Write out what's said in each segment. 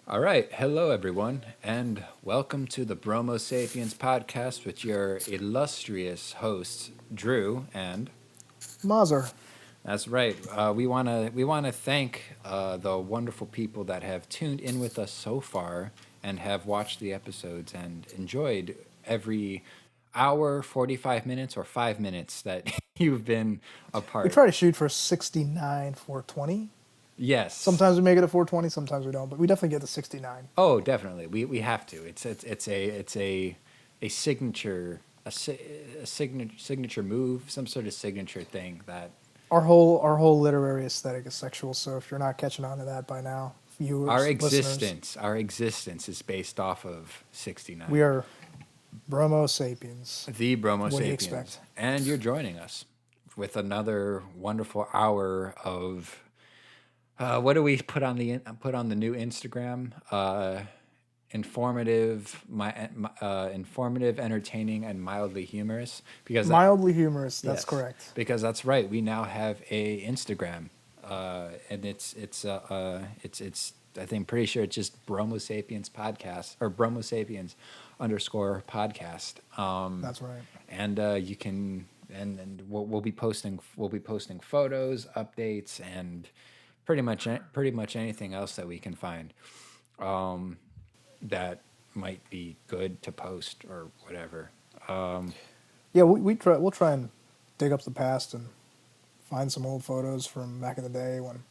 All right. Hello, everyone, and welcome to the Bromo Sapiens podcast with your illustrious hosts, Drew, and Mazur. that's right. We wanna thank the wonderful people that have tuned in with us so far and have watched the episodes and enjoyed every hour, 45 minutes, or 5 minutes that you've been a We part. try to shoot for 69 420. Yes. Sometimes we make it a 420, sometimes we don't, but we definitely get to 69. Oh, definitely. We have to. It's a signature a signature move, some sort of signature thing that Our whole literary aesthetic is sexual, so if you're not catching on to that by now, viewers, listeners, our existence is based off of 69. we are Bromo sapiens. The Bromo What do you Sapiens. expect? And you're joining us with another wonderful hour of what do we put on the new Instagram? Informative, entertaining, and mildly humorous. Because Mildly humorous, that's yes, correct. because that's right. We now have a Instagram, and it's. I think pretty sure it's just Bromo Sapiens podcast or Bromo Sapiens underscore podcast. That's right. And you can and we'll be posting photos, updates, and pretty much anything else that we can find that might be good to post or whatever. Yeah, we'll try and dig up the past and find some old photos from back in the day when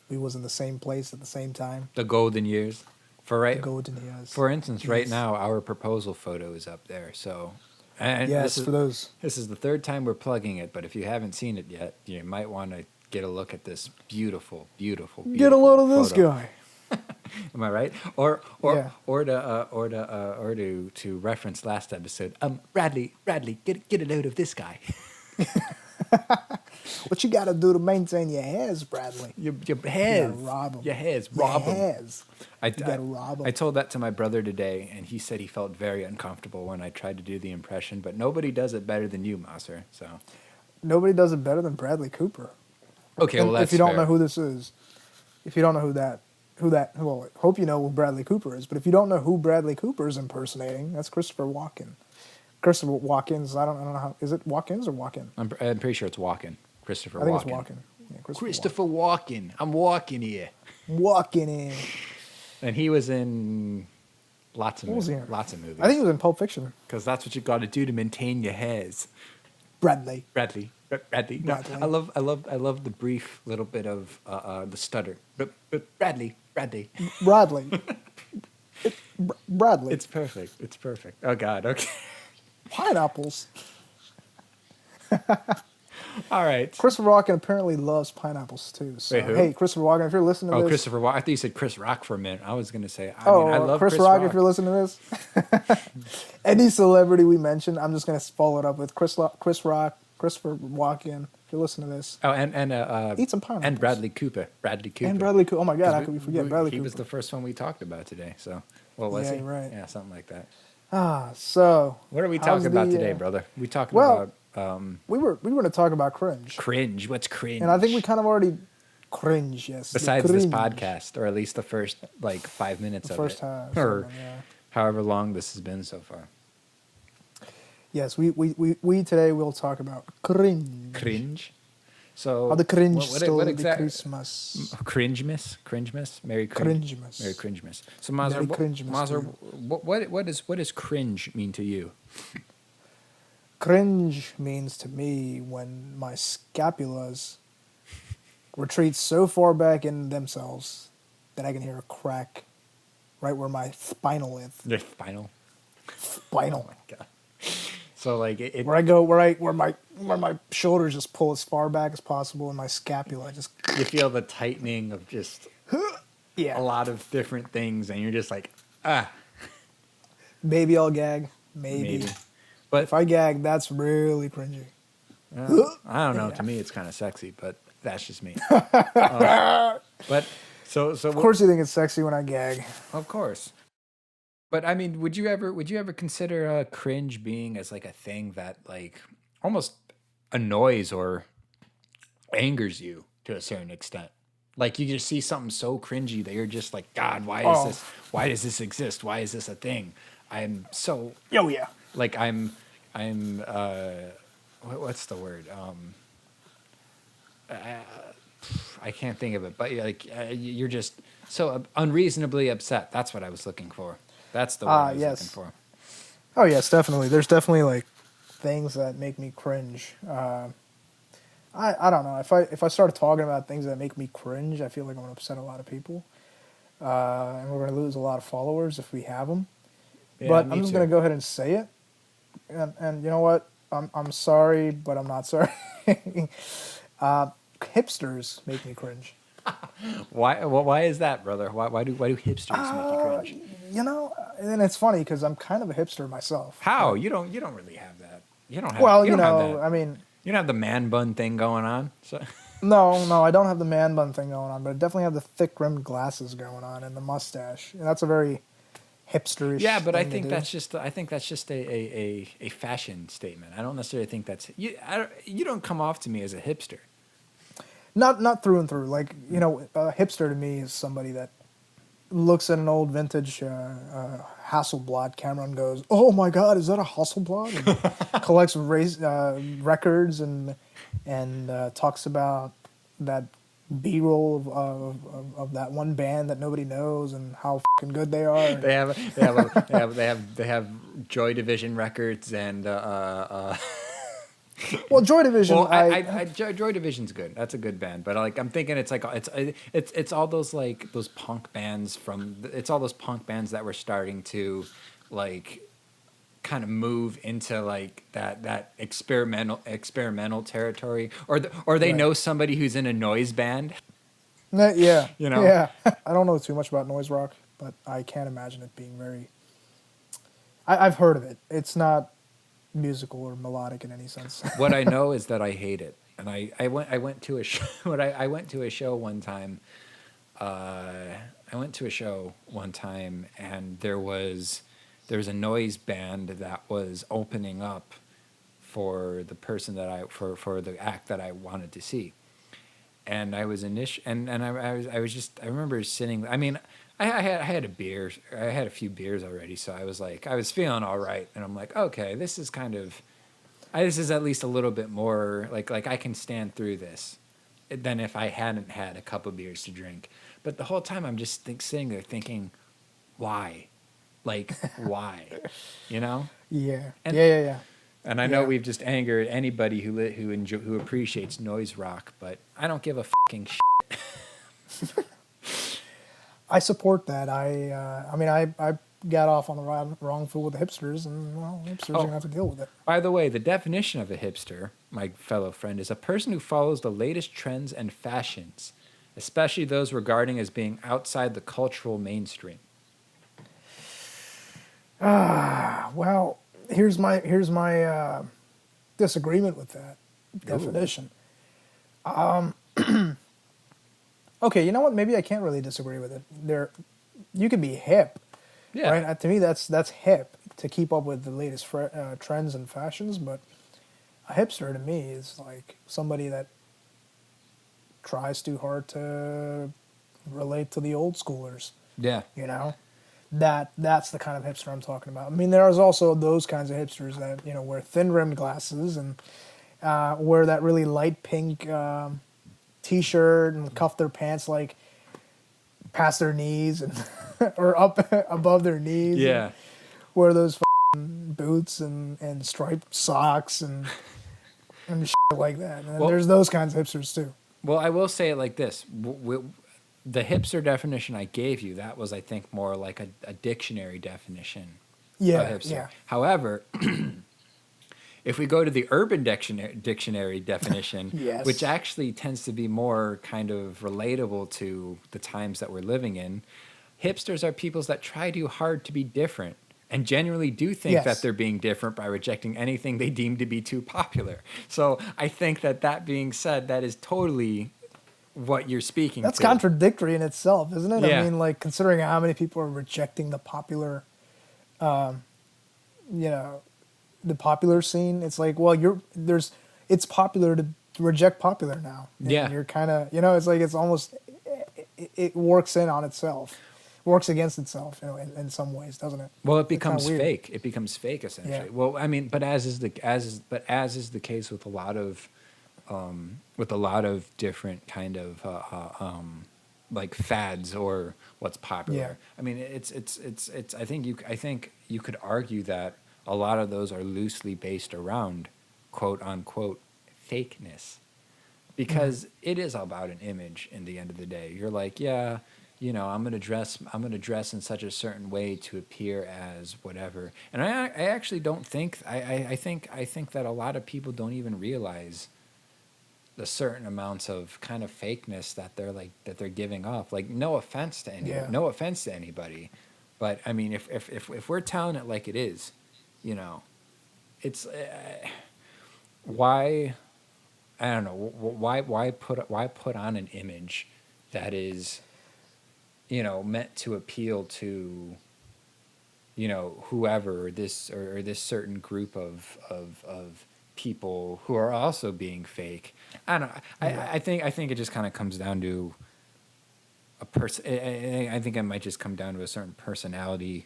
we was in the same place at the same time. The golden years. The golden years. For instance, right Yes. now our proposal photo is up there. So, and Yes, for those. this is the third time we're plugging it. But if you haven't seen it yet, you might want to get a look at this beautiful, beautiful, beautiful Get a load of this photo. guy. Am I right? Yeah. Or to reference last episode. Bradley, get a load of this guy. What you got to do to maintain your hairs, Bradley? Your hairs, rob 'em. your hairs, Your rob 'em. hairs. I, You gotta rob 'em. I told that to my brother today, and he said he felt very uncomfortable when I tried to do the impression. But nobody does it better than you, Maser. So Nobody does it better than Bradley Cooper. okay, And well that's if you don't fair. know who this is, if you don't know well, I hope you know who Bradley Cooper is. But if you don't know who Bradley Cooper is impersonating, that's Christopher Walken. Christopher Walken's. I don't know how. Is it Walken's or Walken? I'm pretty sure it's Walken. Christopher I think Walken. it's Walken. Yeah, Christopher Walken. I'm walking here. Walken in. And he was in lots of What was he movies. in? Lots of movies. I think it was in Pulp Fiction. Because that's what you got to do to maintain your hairs. Bradley. Bradley. Bradley. No, Bradley. I love the brief little bit of the stutter. But Bradley. Bradley. Bradley. It's perfect. It's perfect. Oh God. Okay. Pineapples. All right. Christopher Walken apparently loves pineapples too. So Wait, who? hey, Christopher Walken, if you're listening to Oh, this, Christopher Walken. I thought you said Chris Rock for a minute. I was gonna say. I mean, I love Chris Rock, if you're listening to this, any celebrity we mention, I'm just gonna follow it up with Chris Rock, Christopher Walken. If you're listening to this, Oh, and eat some pineapples. and Bradley Cooper. And Bradley Cooper. Oh my God, 'Cause how could we forget Bradley He Cooper? was the first one we talked about today. So, what was Yeah, he? you're right. Yeah, something like that. So What are we how's talking about the, today, brother? We talking well, about we were going to talk about cringe, cringe. What's cringe? and I think we kind of already cringe. Yes, the besides this cringe. podcast, or at least the first like 5 minutes The of first it, half, or something, yeah. however long this has been so far. Yes, we today will talk about cringe. Cringe. So How the cringe what stole the exact- Christmas. Cringe miss. Merry cringe. Cringemas. Merry cringe miss. So Mazur, Merry Cringemas Mazur, to what does cringe mean to you? Cringe means to me when my scapulas retreat so far back in themselves that I can hear a crack right where my spinal is. Your spinal. Spinal. God. So like Where I go, where my shoulders just pull as far back as possible, and my scapula just you feel the tightening of just yeah. a lot of different things, and you're just like Maybe I'll gag. Maybe. But If I gag, that's really cringy. I don't know. Yeah. To me, it's kind of sexy, but that's just me. But so Of course, you think it's sexy when I gag. of course. But I mean, would you ever consider cringe being as like a thing that like almost annoys or angers you to a certain extent? Like you just see something so cringy that you're just like, God, why is Oh, this? Why does this exist? Why is this a thing? I'm so oh yeah. like I'm what's the word? I can't think of it, but like you're just so unreasonably upset. That's what I was looking for. That's the word I was looking Yes. for. Oh yes, definitely. There's definitely like things that make me cringe. I don't know. If I start talking about things that make me cringe, I feel like I'm gonna upset a lot of people, and we're gonna lose a lot of followers if we have them. Yeah, But me I'm just gonna too. go ahead and say it. And you know what? I'm sorry, but I'm not sorry. Hipsters make me cringe. Why? Well, why is that, brother? Why do hipsters make you Uh, cringe? you know, and it's funny because I'm kind of a hipster myself. How? But You don't really have that. well, You don't have that. I mean, You don't have the man bun thing going on. So no, I don't have the man bun thing going on, but I definitely have the thick rimmed glasses going on and the mustache. And that's a very yeah, hipsterish but thing to do. I think that's just a fashion statement. I don't necessarily think that's you don't come off to me as a hipster. Not through and through. Like a hipster to me is somebody that looks at an old vintage Hasselblad camera and goes, "Oh my God, is that a Hasselblad?" And collects records and talks about that B-roll of that one band that nobody knows and how fucking good they are. And, They have Joy Division records and well, Joy Division, well, Joy Division's good. That's a good band. But like, I'm thinking it's all those like those punk bands it's all those punk bands that were starting to like kind of move into like that experimental territory, or they right. know somebody who's in a noise band. Yeah, You know, yeah. I don't know too much about noise rock, but I can't imagine it being very. I've heard of it. It's not musical or melodic in any sense. what I know is that I hate it. And I went to a show. I went to a show one time. I went to a show one time, and there was a noise band that was opening up for the person that for the act that I wanted to see. And I was I was just I remember sitting. I mean, I had a beer. I had a few beers already, so I was like I was feeling all right, and I'm like, okay, this is kind of this is at least a little bit more like I can stand through this than if I hadn't had a couple beers to drink. But the whole time I'm just sitting there thinking, why, like why, you know? Yeah, And yeah. and I know Yeah. we've just angered anybody who appreciates noise rock, but I don't give a fucking shit. I support that. I mean, I got off on the wrong foot with the hipsters, and well, hipsters are Oh, gonna have to deal with it. by the way, the definition of a hipster, my fellow friend, is a person who follows the latest trends and fashions, especially those regarding as being outside the cultural mainstream. Well, here's my disagreement with that Ooh. definition. Okay, you know what? Maybe I can't really disagree with it. You can be hip, Yeah. right? To me, that's hip to keep up with the latest trends and fashions. But a hipster to me is like somebody that tries too hard to relate to the old schoolers. Yeah. You know, that's the kind of hipster I'm talking about. I mean, there's also those kinds of hipsters that wear thin rimmed glasses and wear that really light pink t-shirt and cuff their pants like past their knees and or up above their knees and Yeah. wear those boots and striped socks and shit like that. And Well, there's those kinds of hipsters too. well, I will say it like this: the hipster definition I gave you, that was, I think, more like a dictionary definition of Yeah, hipster. yeah. However, if we go to the urban dictionary definition, which Yes. actually tends to be more kind of relatable to the times that we're living in, hipsters are peoples that try too hard to be different and genuinely do think that Yes. they're being different by rejecting anything they deem to be too popular. So I think that being said, that is totally what you're speaking That's to. contradictory in itself, isn't it? I Yeah. mean, like considering how many people are rejecting you know, the popular scene, it's like, well, it's popular to reject popular now, Yeah. and you're kind of, it's like it's almost it works in on itself, works against itself, in some ways, doesn't it? Well, it It's kind of becomes weird. fake. It becomes fake Yeah. essentially. Well, I mean, but as is the case with a lot of different kind of like fads or what's Yeah. popular. I mean, it's. I think you could argue that a lot of those are loosely based around quote unquote fakeness, Hmm. because it is about an image in the end of the day. You're like, yeah, I'm gonna dress in such a certain way to appear as whatever. And I actually don't think I think that a lot of people don't even realize the certain amounts of kind of fakeness that they're giving off. Like, Yeah. no offense to anybody, but I mean, if we're telling it like it is, you know, it's why I don't know why put on an image that is, meant to appeal to, whoever, or this certain group of people who are also being fake. I don't know. Yeah. I think it just kind of comes down to a person. I think it might just come down to a certain personality,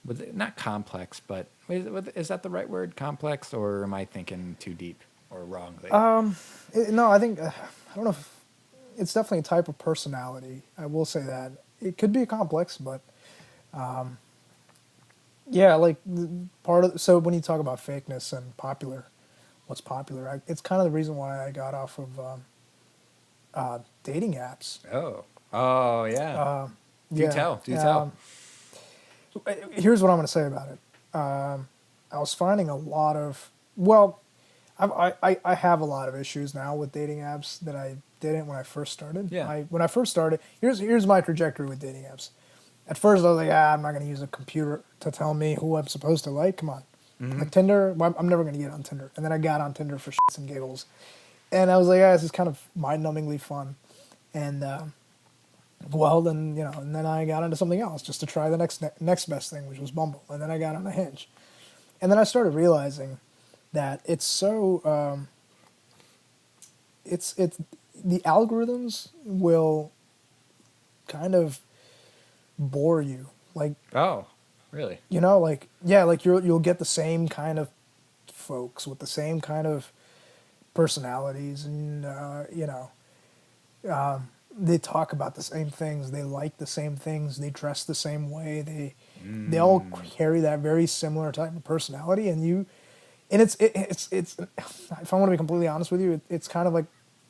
with not complex, but is that the right word, complex, or am I thinking too deep or wrongly? No, I think I don't know. It's definitely a type of personality. I will say that it could be complex, but yeah, like part of. So when you talk about fakeness and popular, what's popular, it's kind of the reason why I got off of dating apps. Oh, oh yeah. Do Yeah. tell, do tell. Here's what I'm going to say about it. I was finding a lot of, well, I have a lot of issues now with dating apps that I didn't when I first started. Yeah. When I first started, here's my trajectory with dating apps. At first, I was like, I'm not going to use a computer to tell me who I'm supposed to like. Come on. Mm-hmm. Like Tinder, well, I'm never going to get on Tinder. And then I got on Tinder for shits and giggles. And I was like, this is kind of mind-numbingly fun. And well, then and then I got into something else just to try the next best thing, which was Bumble, and then I got on a Hinge, and then I started realizing that it's so it's the algorithms will kind of bore you, like Oh, really? like yeah, like you'll get the same kind of folks with the same kind of personalities, and they talk about the same things, they like the same things, they dress the same way, they all Mm. carry that very similar type of personality, and it's if I want to be completely honest with you, it's kind of like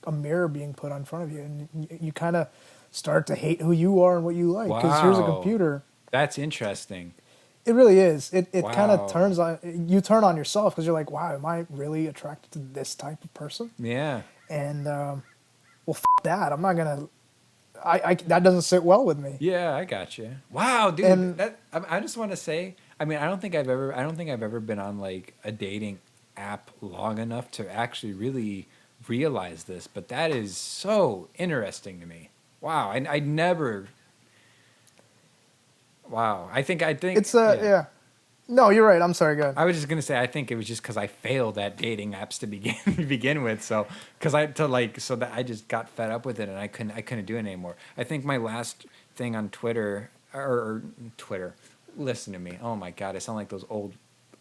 a mirror being put in front of you, and you kind of start to hate who you are and what you like, because here's a Wow, computer. that's interesting. It really is. It kind of Wow. turns on you, turn on yourself, because you're like, wow, am I really attracted to this type of person? Yeah. And that, I'm not gonna. I that doesn't sit well with me. Yeah, I got you. Wow, dude. And I just want to say, I mean, I don't think I've ever been on like a dating app long enough to actually really realize this, but that is so interesting to me. Wow, I never. Wow, it's yeah. yeah. No, you're right. I'm sorry. Go ahead. I was just gonna say I think it was just because I failed at dating apps to begin begin with. So because I to like so that I just got fed up with it and I couldn't do it anymore. I think my last thing on Twitter or Twitter. Listen to me. Oh my god, I sound like those old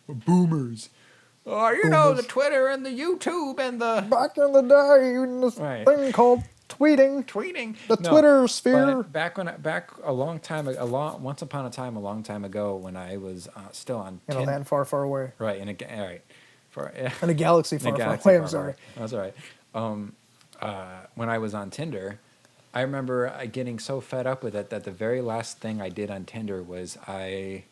boomers. Oh, the Boomers. Twitter and the YouTube and the Back in the day, in this right thing called tweeting, tweeting. the No, Twitter sphere. but back a long time a long once upon a time a long time ago when I was still on In a land far, far away. right all right for yeah. In a galaxy In a far, far galaxy away. I'm far, far sorry. away. That's all right. When I was on Tinder, I remember getting so fed up with it that the very last thing I did on Tinder was I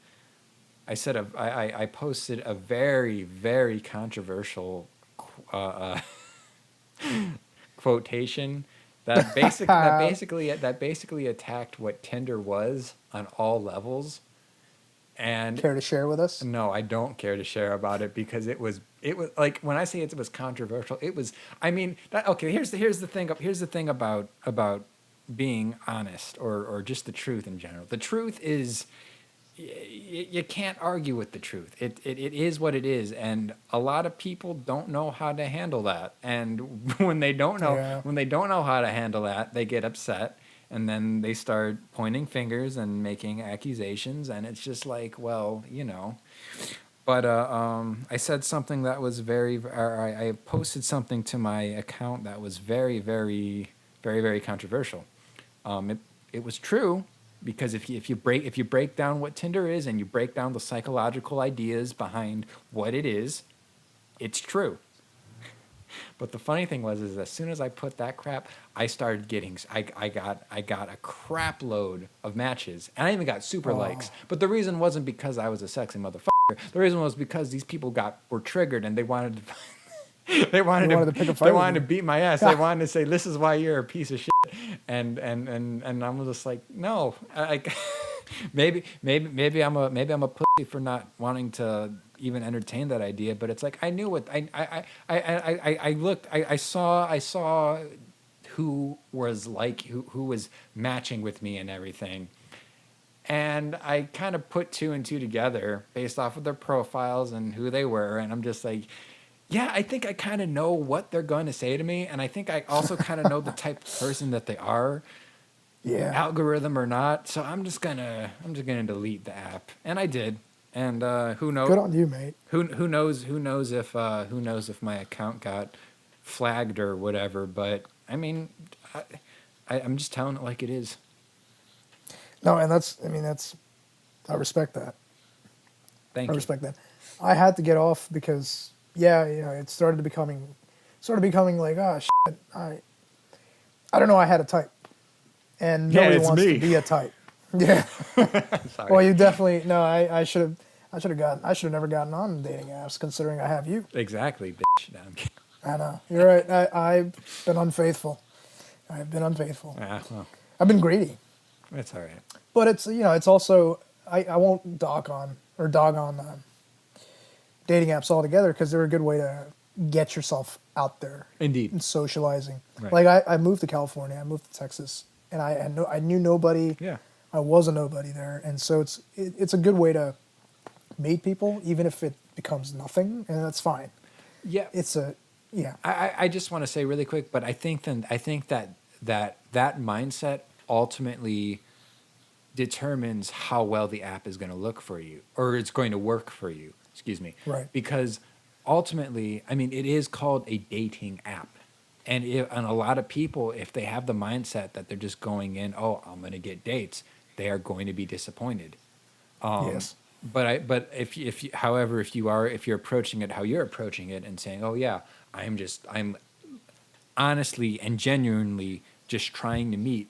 posted a very very controversial uh, quotation that basically attacked what Tinder was on all levels. And Care to share with us? no, I don't care to share about it because it was like when I say it was controversial, it was I mean that okay, here's the thing about being honest or just the truth in general. The truth is you can't argue with the truth. It is what it is, and a lot of people don't know how to handle that. And when they don't know Yeah. how to handle that, they get upset And then they start pointing fingers and making accusations, and it's just like, well, you know. But I said something that was or I posted something to my account that was very controversial. It was true because if you break down what Tinder is and you break down the psychological ideas behind what it is, it's true. But the funny thing was, is as soon as I put that crap, I started getting, I got a crap load of matches, and I even got super likes. But the reason wasn't because I was a sexy motherfucker. The reason was because these people were triggered, and they wanted to, They wanted to pick a fight they with wanted to you. beat my ass. They wanted to say, "This is why you're a piece of shit," and I'm just like, no, maybe I'm a pussy for not wanting to even entertain that idea. But it's like I knew what I looked, I saw who was like who was matching with me and everything. And I kind of put two and two together based off of their profiles and who they were. And I'm just like, yeah, I think I kind of know what they're going to say to me. And I think I also kind of know the type of person that they are, Yeah. algorithm or not. So I'm just gonna delete the app. And I did. And who knows? Good on you, mate. Who knows if my account got flagged or whatever. But I mean, I'm just telling it like it is. No, and that's I respect that. Thank I you. respect that. I had to get off because yeah, it started becoming like, oh shit, I don't know, I had a type. And Yeah, nobody it's wants me. to be a type. Yeah. Sorry. Well, you definitely no, I should have never gotten on dating apps considering I have you. Exactly, bitch. No, I'm kidding. I know. You're right. I've been unfaithful. I've been unfaithful. Ah, well, I've been greedy. it's all right. But it's it's also I won't dog on dating apps altogether because they're a good way to get yourself out there Indeed. and socializing. Right. Like I moved to California, I moved to Texas, and I knew nobody. Yeah. I was a nobody there, and so it's a good way to meet people, even if it becomes nothing, and that's fine. Yeah. It's a yeah. I just want to say really quick, but I think that mindset ultimately determines how well the app is going to look for you, or it's going to work for you. Excuse me. Right. Because ultimately, I mean, it is called a dating app. And a lot of people, if they have the mindset that they're just going in, oh, I'm going to get dates, they are going to be disappointed. Yes. But however, if you're approaching it how you're approaching it and saying, oh yeah, I'm honestly and genuinely just trying to meet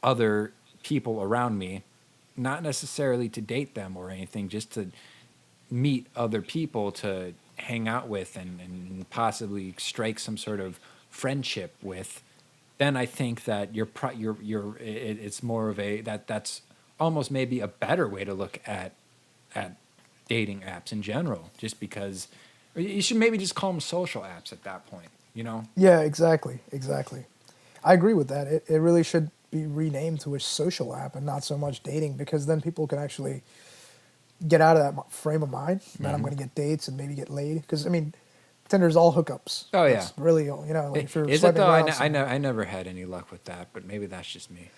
other people around me, not necessarily to date them or anything, just to meet other people to hang out with and possibly strike some sort of friendship with, then I think that it's more of that's almost maybe a better way to look at dating apps in general, just because you should maybe just call them social apps at that point, you know? Yeah, exactly. I agree with that. It really should be renamed to a social app and not so much dating because then people can actually get out of that frame of mind that I'm going to get dates and maybe get laid. Because, I mean, Tinder's all hookups. Oh, yeah. That's really, like if you're Is it swiping though? around I never had any luck with that, but maybe that's just me.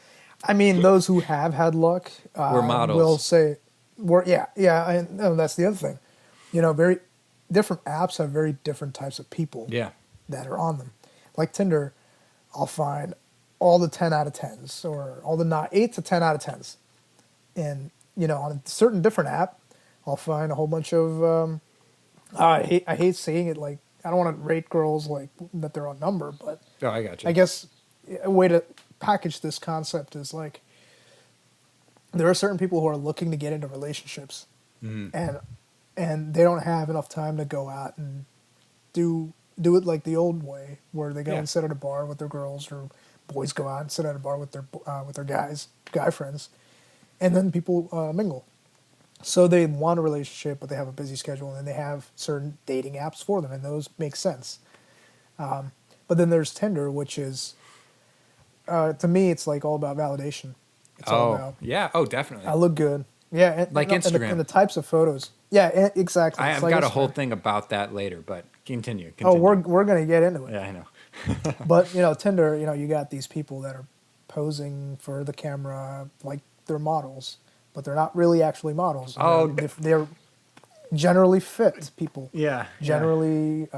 I mean, those who have had luck We're models. will say, yeah. No, that's the other thing. Very different apps have very different types of people Yeah. that are on them. Like Tinder, I'll find all the 10 out of 10s or all the 8 to 10 out of 10s. And, on a certain different app, I'll find a whole bunch of, I hate saying it, like, I don't want to rate girls like that they're on number, but Oh, I got you. I guess a way to package this concept is like, there are certain people who are looking to get into relationships and they don't have enough time to go out and do it like the old way where they go Yeah. and sit at a bar with their girls or boys go out and sit at a bar with their guy friends, and then people mingle. So they want a relationship, but they have a busy schedule, and then they have certain dating apps for them, and those make sense. But then there's Tinder, which is, to me, it's like all about validation. It's all Oh, about, yeah. Oh, definitely. I look good. Yeah. Like and Instagram. and the types of photos. Yeah, exactly. I've It's like got a whole Instagram. thing about that later, but continue. Oh, we're going to get into it. Yeah, I know. But, Tinder, you got these people that are posing for the camera like they're models, but they're not really actually models. And Oh, they're generally fit people. yeah. Generally,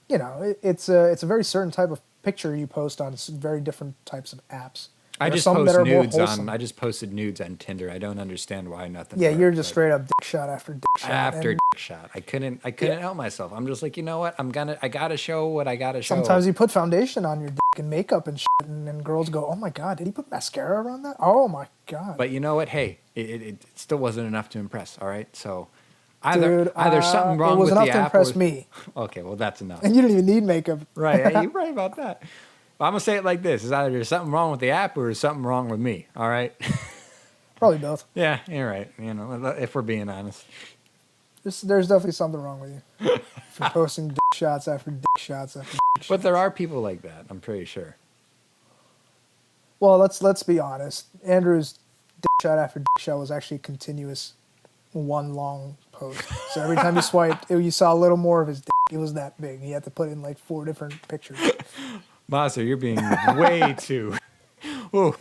it's a very certain type of picture you post on very different types of apps. I There are just some that post are more nudes wholesome. on. I just posted nudes on Tinder. I don't understand why nothing. Yeah, you're worked, just but straight up dick shot after dick shot. after And dick shot. I couldn't help myself. I'm just like, you know what? I gotta show what I gotta show. sometimes you put foundation on your dick and makeup and shit, and then girls go, "Oh my god, did he put mascara around that? Oh my god!" But you know what? Hey, it still wasn't enough to impress. All right, so Dude, either something wrong it was with enough the to app. impress Or, me, okay, well that's enough. and you didn't even need makeup. Right, hey, you're right about that. But I'm gonna say it like this: it's either there's something wrong with the app or there's something wrong with me. All right. Probably both. Yeah, you're right. You know, if we're being honest. There's definitely something wrong with you for posting dick shots after dick shots after. Dick But shots. there are people like that. I'm pretty sure. Well, let's be honest. Andrew's dick shot after dick shot was actually a continuous, one long post. So every time you swiped, you saw a little more of his dick. It was that big. He had to put in like 4 different pictures. Master, you're being way too. Ooh,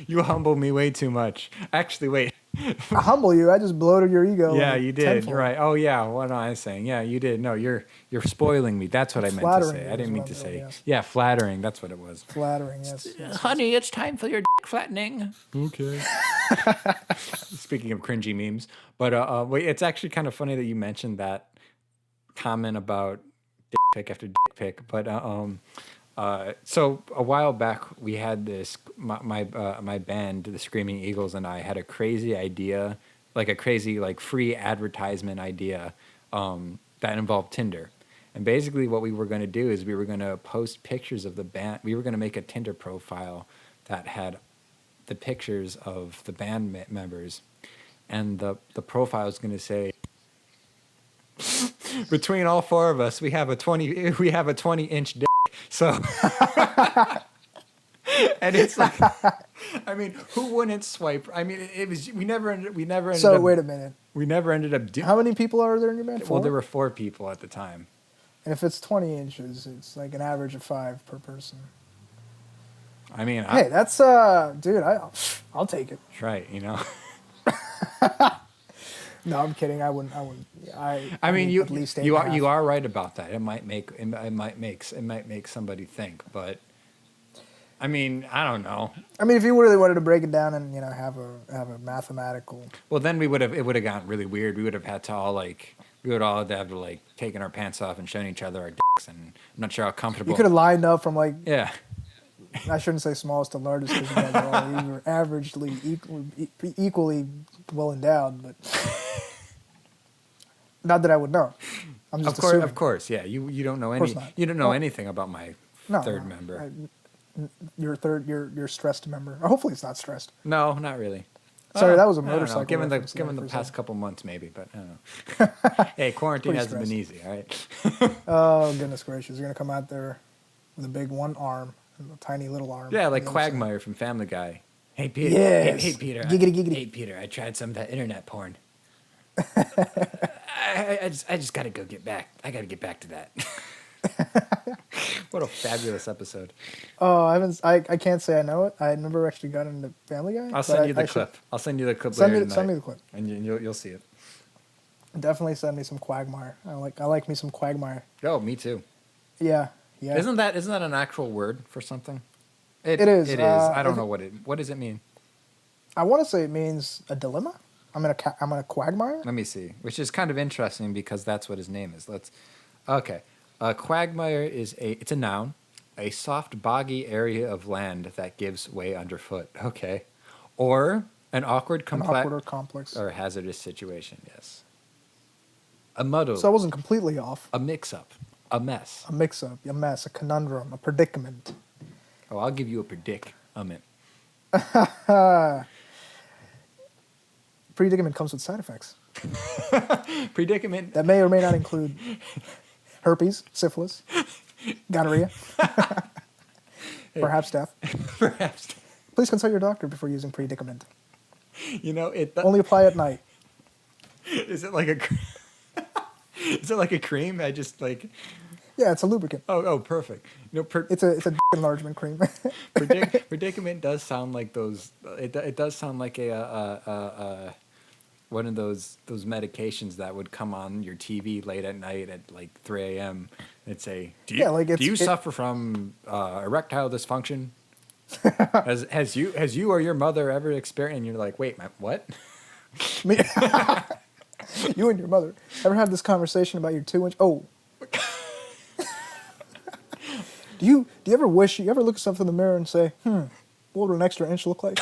you humble me way too much. Actually, wait. I humble you. I just bloated your ego. Yeah, like you did. tenfold. Right. Oh, yeah. What am I saying? Yeah, you did. No, you're spoiling me. That's what I meant to Flattering say. you I is didn't mean what to I'm say. doing, yes. Yeah, flattering. That's what it was. Flattering, yes. Honey, it's time for your dick flattening. Okay. Speaking of cringy memes, but wait, it's actually kind of funny that you mentioned that comment about dick pic after dick pic. But so a while back we had this my band, the Screaming Eagles, and I had a crazy idea, like a crazy like free advertisement idea that involved Tinder. And basically what we were going to do is we were going to post pictures of the band. We were going to make a Tinder profile that had the pictures of the band members, and the profile is going to say, between all 4 of us, we have a 20-inch dick. So, and it's like, I mean, who wouldn't swipe? I mean, it was we never ended So up, wait a minute. we never ended up doing. How many people are there in your band? 4? Well, there were 4 people at the time. And if it's 20 inches, it's like an average of 5 per person. I mean, Hey, that's dude. I'll take it. that's right. You know. No, I'm kidding. I wouldn't. I mean, need you at least you 8.5. you are right about that. It might make somebody think, but I mean, I don't know. I mean, if you really wanted to break it down and have a mathematical. Well, then it would have gotten really weird. We would have had to all have to like taking our pants off and showing each other our dicks, and I'm not sure how comfortable. You could have lined up from like. Yeah. I shouldn't say smallest to largest because you guys are all either averagely equally well endowed, but not that I would know. I'm just assuming. Of course, yeah. You don't know course not. anything about my third member. Your stressed member. Or hopefully it's not stressed. No, not really. Sorry, that was a I don't know. motorcycle. Given reference the there for a past second. couple months, maybe, but I don't know. Hey, quarantine Pretty hasn't been stressed. easy. All right. Oh goodness gracious! You're gonna come out there with a big one arm and a tiny little arm. Yeah, like on the other side. Quagmire from Family Guy. Hey Peter. Yes. Hey Peter. Giggity, giggity. Hey Peter. I tried some of that internet porn. I just gotta go get back. I gotta get back to that. What a fabulous episode. Oh, I can't say I know it. I never actually got into Family Guy. I'll send you the clip. I'll send you the clip Send later me tonight, the clip. and you'll see it. Definitely send me some Quagmire. I like me some Quagmire. Oh, me too. Yeah. Isn't that an actual word for something? It is. It is. I don't know what does it mean. I want to say it means a dilemma. I'm in a quagmire. Let me see. Which is kind of interesting because that's what his name is. Okay. Quagmire it's a noun, a soft boggy area of land that gives way underfoot. Okay. Or an awkward, Awkward or complex. or hazardous situation. Yes. A muddle. So I wasn't completely off. A mix-up. A mess. A mix-up, a mess, a conundrum, a predicament. Oh, I'll give you a predicament. Predicament comes with side effects Predicament. that may or may not include herpes, syphilis, gonorrhea, perhaps death. Perhaps. Please consult your doctor before using predicament. You know it. Only apply at night. Is it like a? Is it like a cream? I just like. Yeah, it's a lubricant. Oh, perfect. You know, It's a enlargement cream. predicament does sound like those. It does sound like a one of those medications that would come on your TV late at night at like 3 a.m. It'd say, Yeah, like do you suffer from erectile dysfunction? Has you or your mother ever experienced? And you're like, wait, what? me, you and your mother ever had this conversation about your 2 inch? Oh, do you ever wish you ever look at something in the mirror and say, what would an extra inch look like?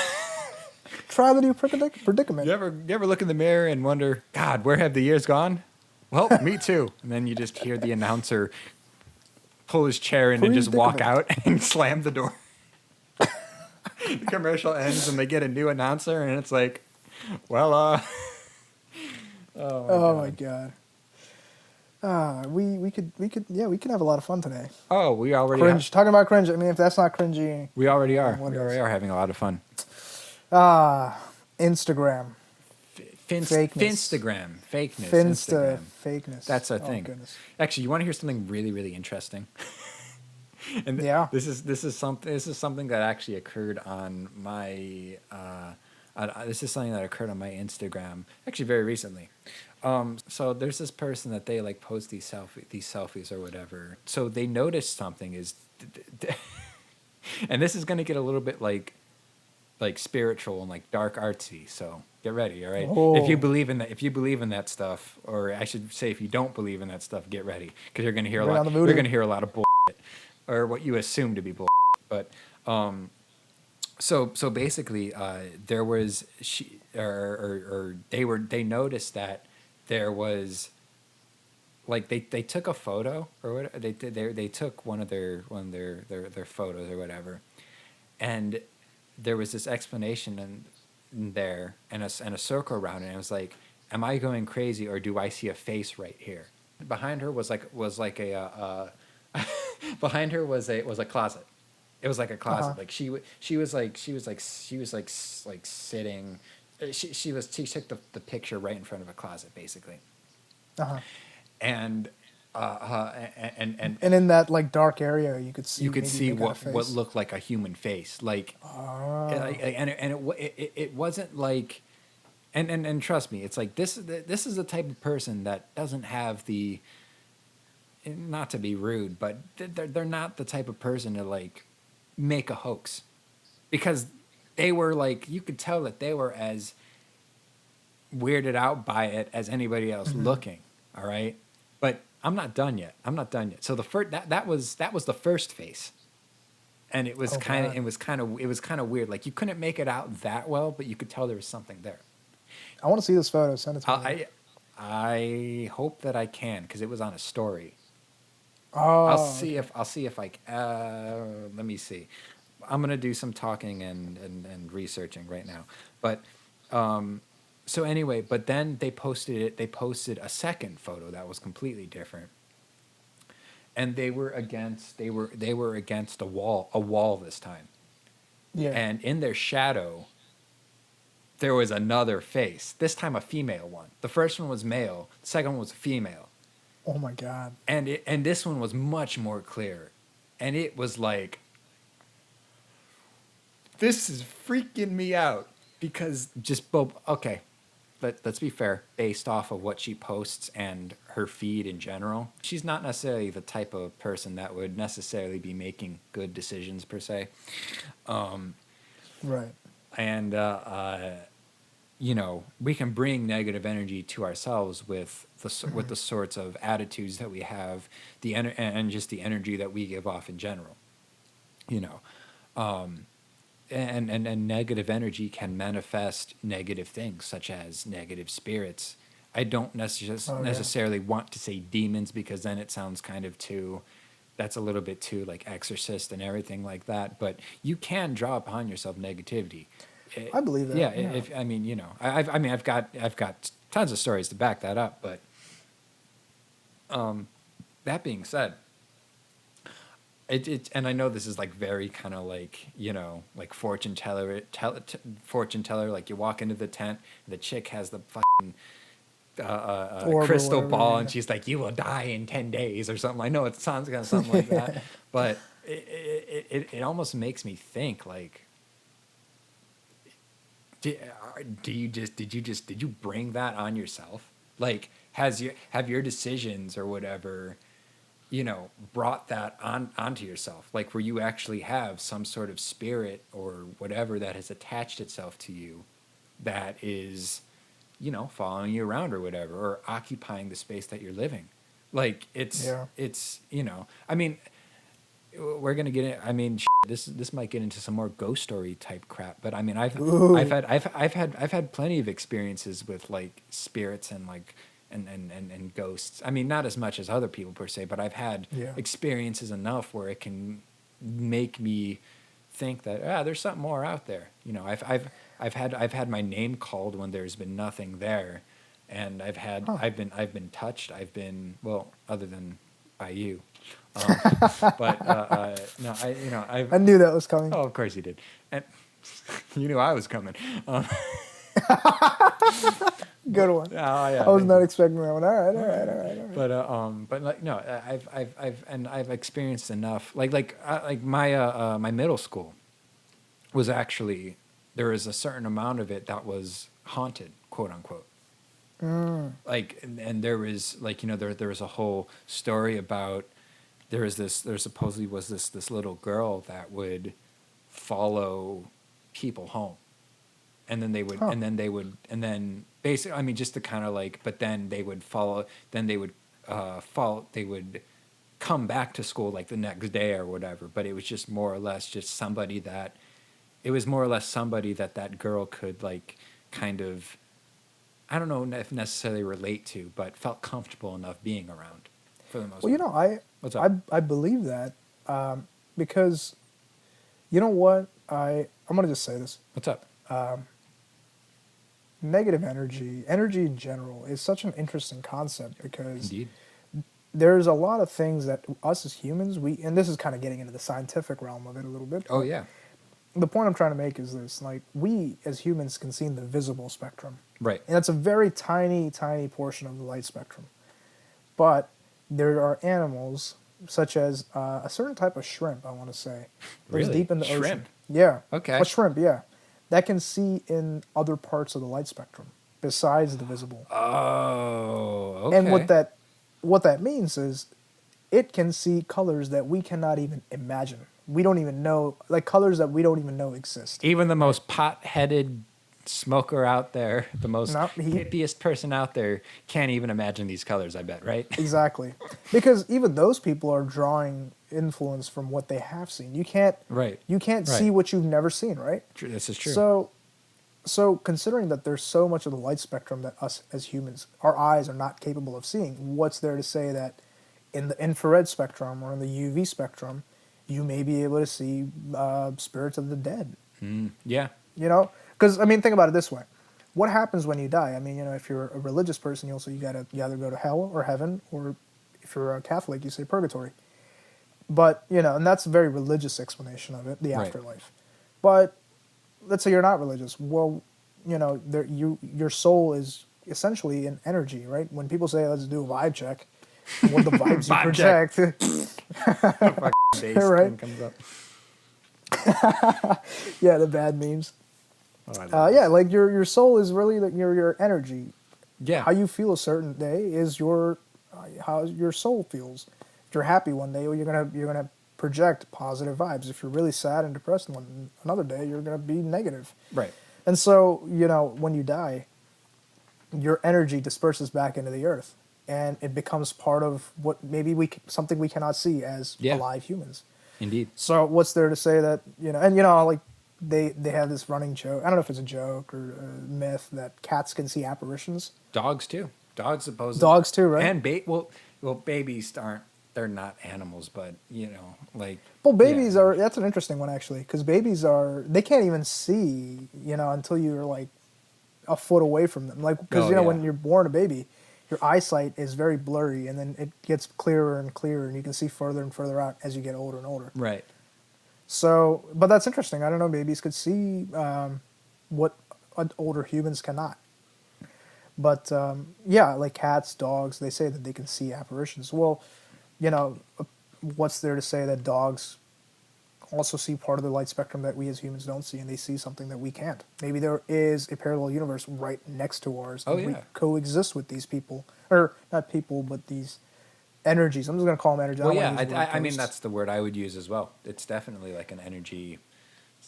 Try the new predicament. You ever look in the mirror and wonder, God, where have the years gone? Well, me too. And then you just hear the announcer pull his chair in and just walk out and slam the door. The commercial ends and they get a new announcer and it's like, well, Oh my god. We could have a lot of fun today. oh, Cringe. Talking about cringe. I mean, if that's not cringy, we already are. what We is? already are having a lot of fun. Instagram. Fakeness. Finstagram, fakeness, Finsta Instagram. fakeness. That's a Oh, thing. goodness. Actually, you want to hear something really, really interesting? And Yeah. this is something that actually occurred on my this is something that occurred on my Instagram actually very recently. So there's this person that they like post these selfies or whatever. So they noticed something is, and this is going to get a little bit like spiritual and like dark artsy. So get ready, all right? Oh. If you believe in that stuff, or I should say, if you don't believe in that stuff, get ready because you're going to hear Bring on the voodoo. You're going to hear a lot of bull, or what you assume to be bull. But so basically, there was they noticed that there was like they took a photo or whatever they took one of their photos or whatever, and there was this explanation in there and a circle around it. And it was like, am I going crazy or do I see a face right here? Behind her was like a behind her was a closet. It was like a closet. Like she was sitting. She took the picture right in front of a closet, basically. Uh-huh. And And in that like dark area, you could see. you could maybe see make out a what face. looked like a human face, like, it wasn't like, and trust me, it's like this is the type of person that doesn't have the, not to be rude, but they're not the type of person to like make a hoax, because they were like, you could tell that they were as weirded out by it as anybody else looking. All right, but I'm not done yet. So the first that was the first face, and it was Oh, kind of God. it was kind of weird. Like you couldn't make it out that well, but you could tell there was something there. I want to see this photo. Send it to me. I hope that I can, because it was on a story. Oh, I'll see if I let me see. I'm gonna do some talking and researching right now, but so anyway, but then they posted a second photo that was completely different, and they were against a wall this time, yeah. and in their shadow there was another face, this time a female one. The first one was male, the second one was a female. Oh my God. And this one was much more clear, and it was like, this is freaking me out, because okay, let's be fair, based off of what she posts and her feed in general, she's not necessarily the type of person that would necessarily be making good decisions per se. Right. And we can bring negative energy to ourselves with the sorts of attitudes that we have, and just the energy that we give off in general. And negative energy can manifest negative things, such as negative spirits. I don't necessarily want to say demons, because then it sounds kind of that's a little bit too like Exorcist and everything like that. But you can draw upon yourself negativity. I believe that. Yeah, Yeah. I've got tons of stories to back that up. But that being said, and I know this is like very kind of like, like fortune teller, like you walk into the tent, the chick has the fucking Orb or crystal whatever. ball, Yeah. and she's like, "You will die in 10 days" or something. I know it sounds kind of something like that, but it almost makes me think like, did you bring that on yourself? Like, have your decisions or whatever, brought that onto yourself? Like, where you actually have some sort of spirit or whatever that has attached itself to you, that is, following you around or whatever, or occupying the space that you're living. Like, Yeah. I mean, we're gonna get in. I mean, this might get into some more ghost story type crap, but I mean, Ooh. I've had plenty of experiences with like spirits and like and ghosts. I mean, not as much as other people per se, but I've had Yeah. experiences enough where it can make me think that there's something more out there. I've had my name called when there's been nothing there, and Huh. I've been touched. I've been, well, other than by you. Um, but no, I've. I knew that was coming. Oh, of course you did, and you knew I was coming. Good one. Oh yeah, I was thank not you. expecting that one. All right, all right, all right, all right. But like no, I've experienced enough. Like my middle school was actually, there was a certain amount of it that was haunted, quote unquote. Like, and there was like, there was a whole story about, there supposedly was this little girl that would follow people home, and then they would Huh. and then basically, I mean, just to kind of like, but then they would follow, then they would they would come back to school like the next day or whatever, but it was just more or less just somebody that, it was more or less somebody that that girl could like kind of, I don't know if necessarily relate to, but felt comfortable enough being around for the most Well, part. What's I up? I believe that because you know what I'm gonna just say this. What's up? Negative energy in general, is such an interesting concept because Indeed. there's a lot of things that us as humans, and this is kind of getting into the scientific realm of it a little bit, Oh but yeah. the point I'm trying to make is this: like, we as humans can see in the visible spectrum, Right. and that's a very tiny, tiny portion of the light spectrum. But there are animals such as a certain type of shrimp, I want to say, lives Really? deep in the ocean. Shrimp? Yeah, Okay. a shrimp, yeah, that can see in other parts of the light spectrum besides the visible. Oh, And okay. what that means is it can see colors that we cannot even imagine. We don't even know, like colors that we don't even know exist. Even the most pot-headed smoker out there, the most No, hippiest person out there, can't even imagine these colors, I bet, right? exactly, because even those people are drawing influence from what they have seen. Right. You can't Right. see what you've never seen, right? True. This is true. So considering that there's so much of the light spectrum that us as humans, our eyes are not capable of seeing, what's there to say that in the infrared spectrum or in the UV spectrum, you may be able to see spirits of the dead? Yeah. Because I mean, think about it this way: what happens when you die? I mean, if you're a religious person, you either go to hell or heaven, or if you're a Catholic, you say purgatory. But and that's a very religious explanation of it, the Right. afterlife. But let's say you're not religious. Well, your soul is essentially an energy, right? When people say let's do a vibe check, what are the vibes you Vibe check. project? Fucking bass Right? thing comes up. Yeah, the bad memes. Oh, I love Yeah, this. like your soul is really your energy. Yeah. How you feel a certain day is how your soul feels. If you're happy one day, well, you're gonna project positive vibes. If you're really sad and depressed another day, you're gonna be negative. Right. And so when you die, your energy disperses back into the earth, and it becomes part of what maybe something we cannot see as Yeah. alive humans. Indeed. So what's there to say that and like they have this running joke. I don't know if it's a joke or a myth that cats can see apparitions. Dogs too. Dogs supposedly. Dogs too, right? And well, babies aren't. They're not animals, but like. Well, babies yeah. are. That's an interesting one actually, because babies they can't even see until you're like a foot away from them. Like because Oh, yeah. when you're born a baby, your eyesight is very blurry, and then it gets clearer and clearer, and you can see further and further out as you get older and older. Right. So, but that's interesting. I don't know. Babies could see what older humans cannot. But yeah, like cats, dogs, they say that they can see apparitions. Well, you know, what's there to say that dogs also see part of the light spectrum that we as humans don't see, and they see something that we can't? Maybe there is a parallel universe right next to ours, Oh and we yeah. coexist with these people, or not people, but these energies. I'm just gonna call them energy. I Well, don't want to yeah. use the word I mean, ghosts. that's the word I would use as well. It's definitely like an energy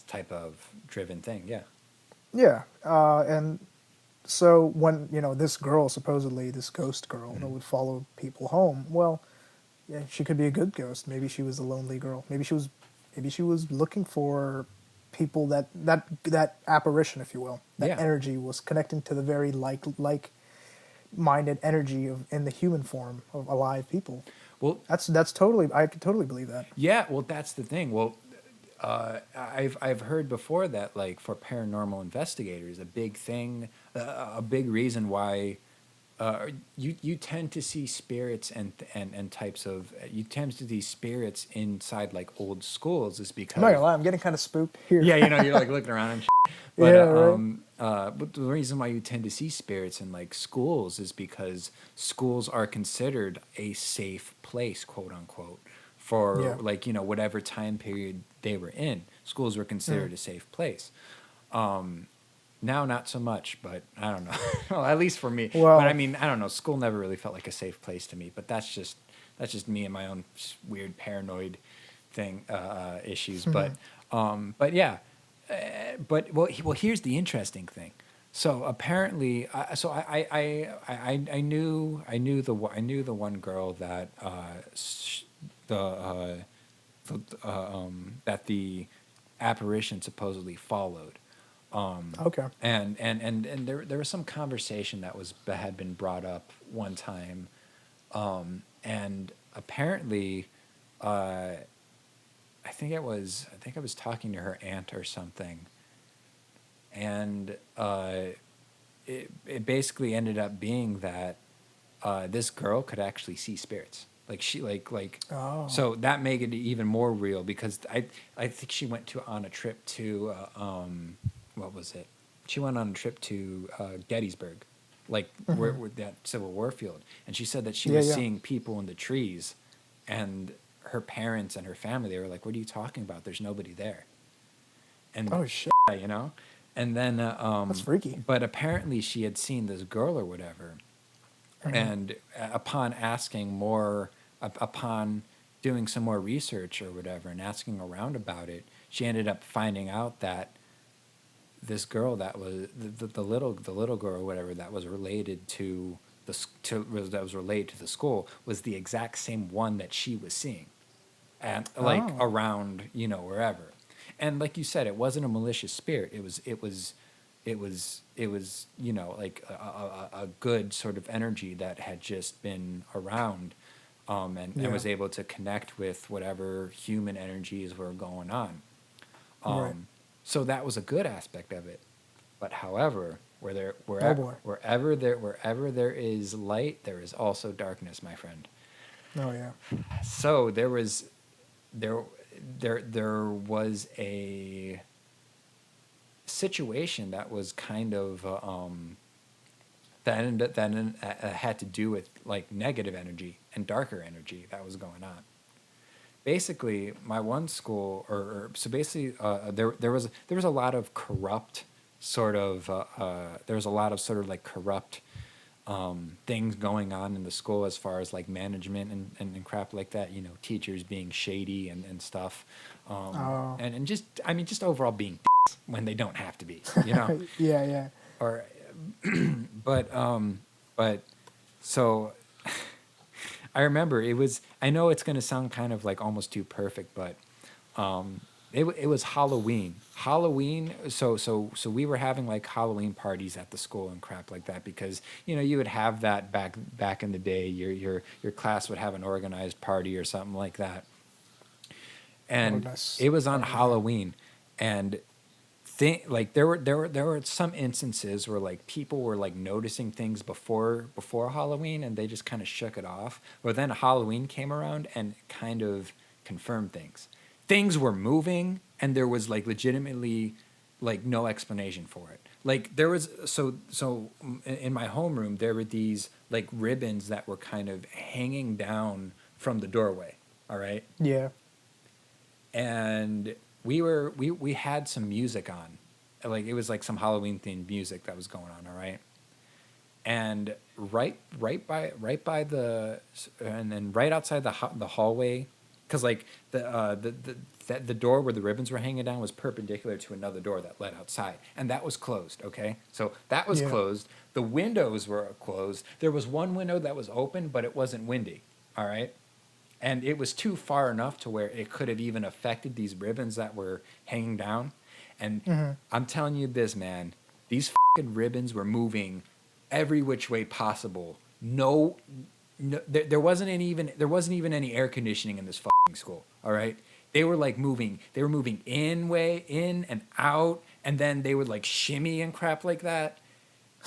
type of driven thing. Yeah. Yeah, and so when this girl, supposedly this ghost girl, that Mhm. would follow people home, well, yeah, she could be a good ghost. Maybe she was a lonely girl. Maybe she was looking for people that apparition, if you will, that Yeah. energy was connecting to the very like minded energy of in the human form of alive people. Well, That's totally, I could totally believe that. yeah. Well, that's the thing. Well, I've heard before that like for paranormal investigators, a big thing, a big reason why you tend to see spirits and types of you tend to see spirits inside like old schools is I'm not because gonna lie, I'm getting kind of spooked here. yeah, you're like looking around and but Yeah, right. but the reason why you tend to see spirits in like schools is because schools are considered a safe place, quote unquote, for Yeah. like whatever time period they were in. Schools were Mm. considered a safe place. Now not so much, but I don't know. Well, at least for me. But I Well, mean, I don't know. School never really felt like a safe place to me. But that's just me and my own weird paranoid thing issues. But yeah. But well, here's the interesting thing. So apparently, I knew the one girl that the that the apparition supposedly followed. okay. And there was some conversation that had been brought up one time, and apparently, uh, I think I was talking to her aunt or something, and it basically ended up being that this girl could actually see spirits. Like she Oh. so that made it even more real because I think she went to on a trip to what was it? She went on a trip to Gettysburg, like where that Civil War field, and she said that she Yeah, was yeah. seeing people in the trees, and her parents and her family they were like, "What are you talking about? There's nobody there." And Oh shit. you know, and then That's freaky. but apparently she had seen this girl or whatever, and upon asking more, upon doing some more research or whatever, and asking around about it, she ended up finding out that this girl that was the little girl or whatever that was related to that was related to the school was the exact same one that she was seeing, and like Oh. around wherever, and like you said, it wasn't a malicious spirit. It was like a good sort of energy that had just been around, and Yeah. was able to connect with whatever human energies were going on. Right. um, so that was a good aspect of it. But however, Oh boy. wherever there is light, there is also darkness, my friend. Oh yeah. So there there was a situation that was kind of had to do with like negative energy and darker energy that was going on. Basically, my one school, or so basically, there was a lot of corrupt sort of there was a lot of sort of like corrupt things going on in the school as far as like management and crap like that. Teachers being shady and stuff, Oh. and just I mean just overall being when they don't have to be. Yeah, yeah. Or but but so I remember it was. I know it's gonna sound kind of like almost too perfect, but it was Halloween. Halloween. So we were having like Halloween parties at the school and crap like that because you would have that back in the day. Your class would have an organized party or something like that, and Organized it was on party. Yeah. Halloween, and like there were some instances where like people were like noticing things before Halloween and they just kind of shook it off. But then Halloween came around and kind of confirmed things. Things were moving and there was like legitimately like no explanation for it. Like there was in my homeroom there were these like ribbons that were kind of hanging down from the doorway. All right, Yeah. and we had some music on, like it was like some Halloween themed music that was going on. All right, and right by the and then right outside the hallway, because like the door where the ribbons were hanging down was perpendicular to another door that led outside, and that was closed. Okay, so that was Yeah. closed. The windows were closed. There was one window that was open, but it wasn't windy. All right, and it was too far enough to where it could have even affected these ribbons that were hanging down. And Hmm. I'm telling you this, man, these fucking ribbons were moving every which way possible. No, no there wasn't even any air conditioning in this fucking school. All right, they were like moving. They were moving in and out, and then they would like shimmy and crap like that.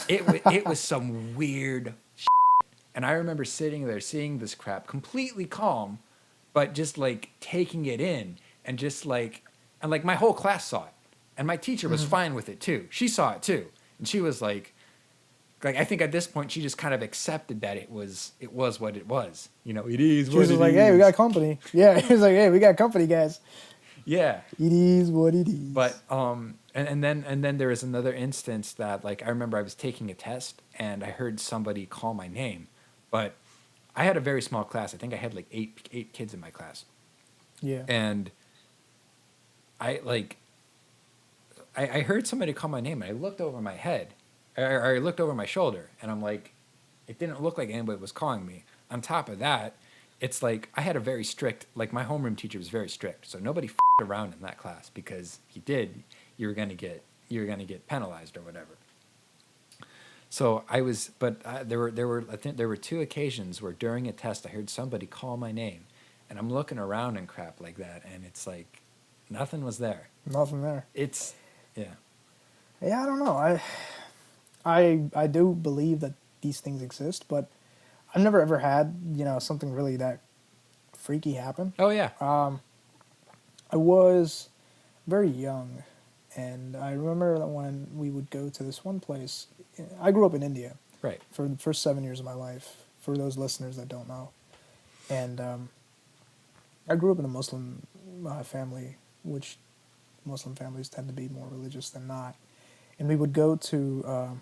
It was some weird. And I remember sitting there seeing this crap completely calm, but just like taking it in and just like, and like my whole class saw it. And my teacher was Hmm. fine with it too. She saw it too. And she was like I think at this point she just kind of accepted that it was what it was. You know, it is She was what just it like, "Hey, we is. got company." Yeah, he was like, "Hey, we got company, guys." Yeah. It is what it is. But and then there was another instance that like I remember I was taking a test and I heard somebody call my name, but I had a very small class. I think I had like eight kids in my class, Yeah. and I like I heard somebody call my name and I looked over my head, or I looked over my shoulder, and I'm like, it didn't look like anybody was calling me. On top of that, it's like I had a very strict, like my homeroom teacher was very strict, so nobody around in that class because if you did, you were gonna get penalized or whatever. So I was, but there were I think there were two occasions where during a test I heard somebody call my name, and I'm looking around and crap like that, and it's like nothing was there. Nothing there. It's yeah. Yeah, I don't know. I do believe that these things exist, but I've never ever had, something really that freaky happen. Oh yeah. I was very young, and I remember that when we would go to this one place. I grew up in India Right. for the first 7 years of my life, for those listeners that don't know. And I grew up in a Muslim family, which Muslim families tend to be more religious than not. And we would go to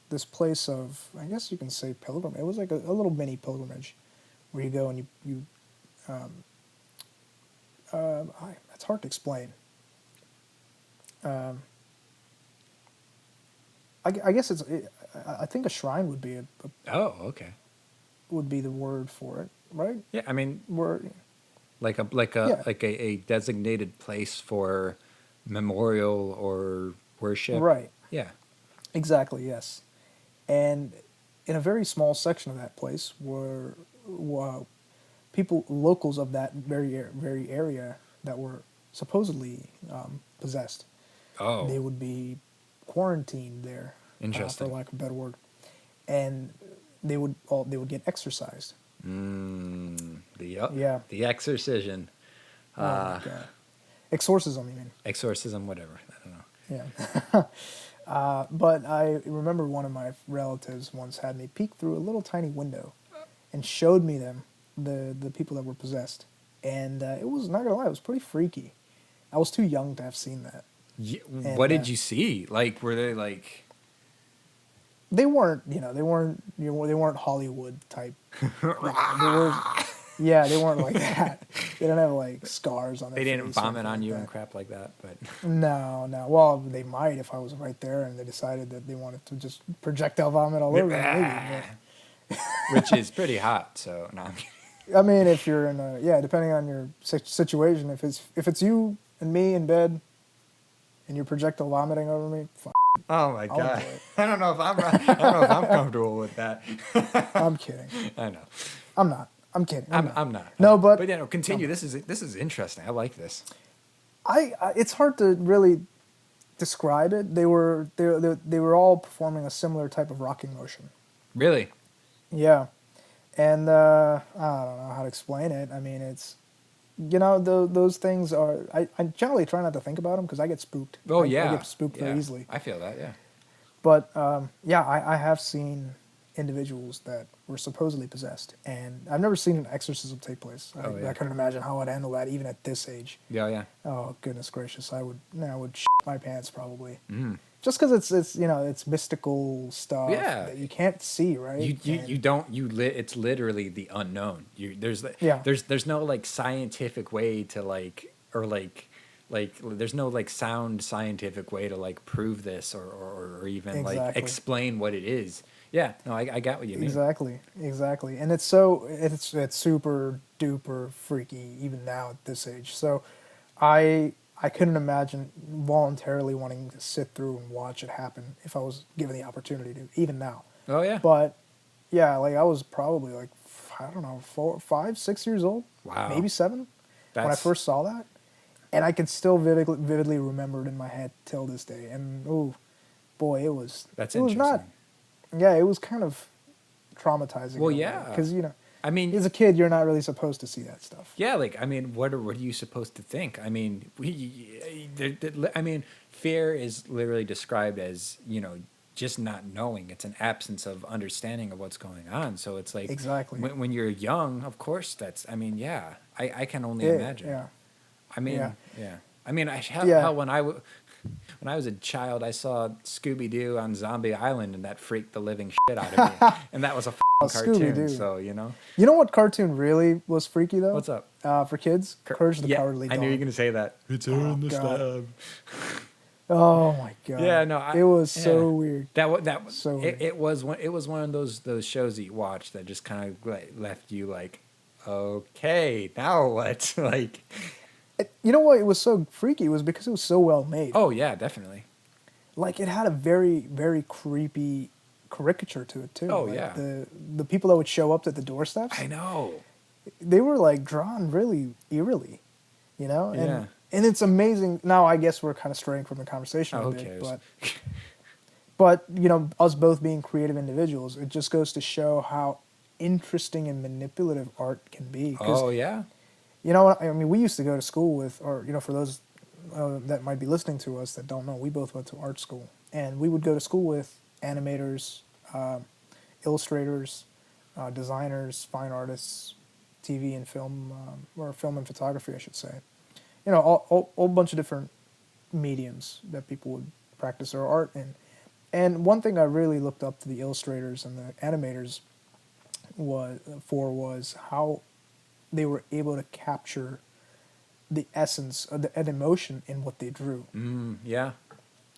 this place of, I guess you can say pilgrim. It was like a little mini pilgrimage where you go and it's hard to explain. Um, I guess I think a shrine would be Oh okay. would be the word for it, right? Yeah. I mean, Word, like yeah, a designated place for memorial or worship. right, Yeah. exactly, yes. And in a very small section of that place were people, locals of that very area that were supposedly possessed. Oh, They would be quarantined there, for interesting. lack of a better word, and they would get exorcised. The Yeah. the exorcism, Oh my god. Exorcism, you mean? exorcism, whatever. I don't know. Yeah. But I remember one of my relatives once had me peek through a little tiny window and showed me the people that were possessed, and it was, not gonna lie, it was pretty freaky. I was too young to have seen that, What and did you see? Like, were they like? they weren't, they weren't Hollywood type. They were, yeah, they weren't like that. They don't have like scars on their They face didn't or vomit anything on like you and that. crap like that, but No, no. Well, they might if I was right there and they decided that they wanted to just projectile vomit all over me, maybe. which is pretty hot. So no, I'm kidding. But I mean, if you're in a, yeah, depending on your situation, if it's you and me in bed and you're projectile vomiting over me, fine, Oh my I'll god, enjoy it. I don't know if I'm right. I don't know if I'm comfortable with that. I'm kidding. I know. I'm not. I'm kidding. I'm not. I'm not. No, but But continue. This is interesting. I like this. it's hard to really describe it. They were all performing a similar type of rocking motion. Really? Yeah, and I don't know how to explain it. I mean, it's, those things are. I generally try not to think about them because I get spooked. Oh I yeah. get spooked Yeah. very easily. I feel that. Yeah. But yeah, I have seen individuals that were supposedly possessed, and I've never seen an exorcism take place. Oh I yeah. couldn't imagine how I'd handle that even at this age. Yeah, yeah. Oh goodness gracious, I would shit my pants probably. Mm. Just because it's it's mystical stuff Yeah. that you can't see, right? You And don't it's literally the unknown. yeah, There's no like scientific way to like there's no like sound scientific way to like prove this or even like exactly. explain what it is. Yeah, no, I got what you mean. Exactly. And it's super duper freaky even now at this age. So I couldn't imagine voluntarily wanting to sit through and watch it happen if I was given the opportunity to, even now. Oh yeah. But yeah, like I was probably like I don't know, 4, 5, 6 years old, Wow. maybe 7 when I That's first saw that, and I can still vividly remember it in my head till this day. And oh boy, that's it was not. interesting. Yeah, it was kind of traumatizing. Well, in a way, yeah. because I mean, as a kid, you're not really supposed to see that stuff. yeah, like I mean, what are you supposed to think? I mean, I mean, fear is literally described as just not knowing. It's an absence of understanding of what's going on. So it's like Exactly. when you're young, of course, that's. I mean, yeah, I can only Yeah, imagine. yeah, I yeah, mean, yeah. I mean, yeah. hell, when I was a child, I saw Scooby Doo on Zombie Island, and that freaked the living shit out of me. And that was a Oh, cartoon, Scooby Doo. so You know what cartoon really was freaky though? what's up? For kids, Courage the Yeah, Cowardly I Dog. knew you were gonna say that. It's Oh in the God. slab. Oh my God. Yeah, no, it was yeah. so weird. That So weird. it was one of those shows that you watch that just kind of left you like, okay, now what? Like, You know what? It was so freaky. It was because it was so well made. oh yeah, definitely. Like it had a very very creepy caricature to it too. Oh Like yeah, the people that would show up at the doorsteps, I know. they were like drawn really eerily, Yeah. and it's amazing. Now I guess we're kind of straying from the conversation Oh, a who bit, cares? but us both being creative individuals, it just goes to show how interesting and manipulative art can be. Because Oh yeah. I mean, we used to go to school with, or for those that might be listening to us that don't know, we both went to art school, and we would go to school with animators, illustrators, designers, fine artists, TV and film, or film and photography, I should say. All bunch of different mediums that people would practice their art in. And one thing I really looked up to the illustrators and the animators was how they were able to capture the essence of an emotion in what they drew, Yeah.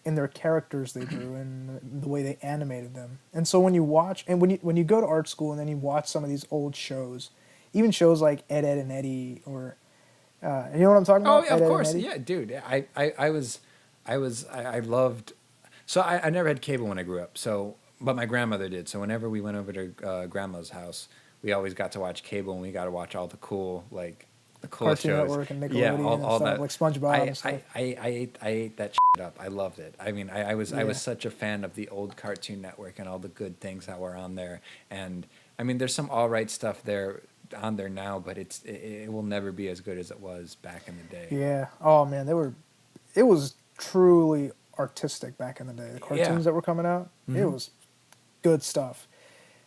in their characters they drew, and the way they animated them. And so when you watch, and when you go to art school and then you watch some of these old shows, even shows like Ed, Ed and Eddie, or you know what I'm talking Oh, about? yeah, of Ed, Ed and course. Eddie? Yeah, dude. I loved. So I never had cable when I grew up. So, but my grandmother did. So whenever we went over to grandma's house, we always got to watch cable, and we got to watch all the cool the cool Cartoon shows. Network and Nickelodeon Yeah, and all stuff, that. like SpongeBob and stuff. I ate that shit up. I loved it. I mean, I Yeah. was such a fan of the old Cartoon Network and all the good things that were on there. And I mean, there's some all right stuff there on there now, but it will never be as good as it was back in the day. Yeah. Oh man, it was truly artistic back in the day. The Yeah. cartoons that were coming out, it Mhm. was good stuff.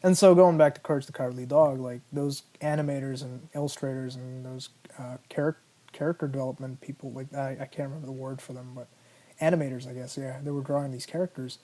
And so going back to Courage the Cowardly Dog, like those animators and illustrators and those character development people, like I can't remember the word for them, but animators, I guess, yeah, they were drawing these characters.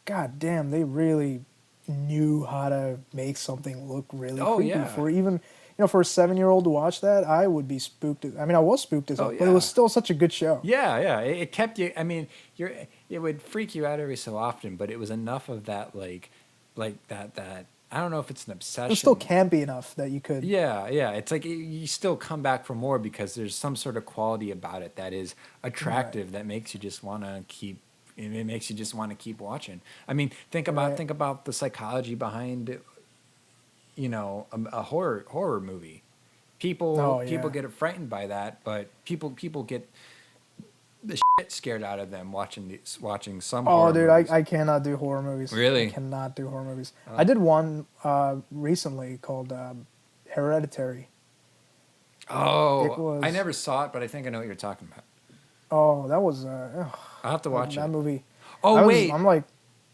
God damn, they really knew how to make something look really Oh, creepy. yeah. For even, for a 7-year-old to watch that, I would be spooked. I mean, I was spooked as Oh, hell, but it was yeah. still such a good show. Yeah, yeah. It kept you. I mean, it would freak you out every so often, but it was enough of that, like that. I don't know if it's an obsession. It was still campy enough that you could. Yeah, yeah. It's like you still come back for more because there's some sort of quality about it that is attractive that makes you just want to keep. It makes you just want to keep watching. I mean, think about the psychology behind, a horror movie. People get frightened by that, but people get the shit scared out of them watching some Oh, horror dude, movies. I cannot do horror movies. Really? I cannot do horror movies. I did one recently called Hereditary. It Oh, was. I never saw it, but I think I know what you're talking about. Oh, that was. I'll have to watch that it. movie. Oh, wait. I'm like,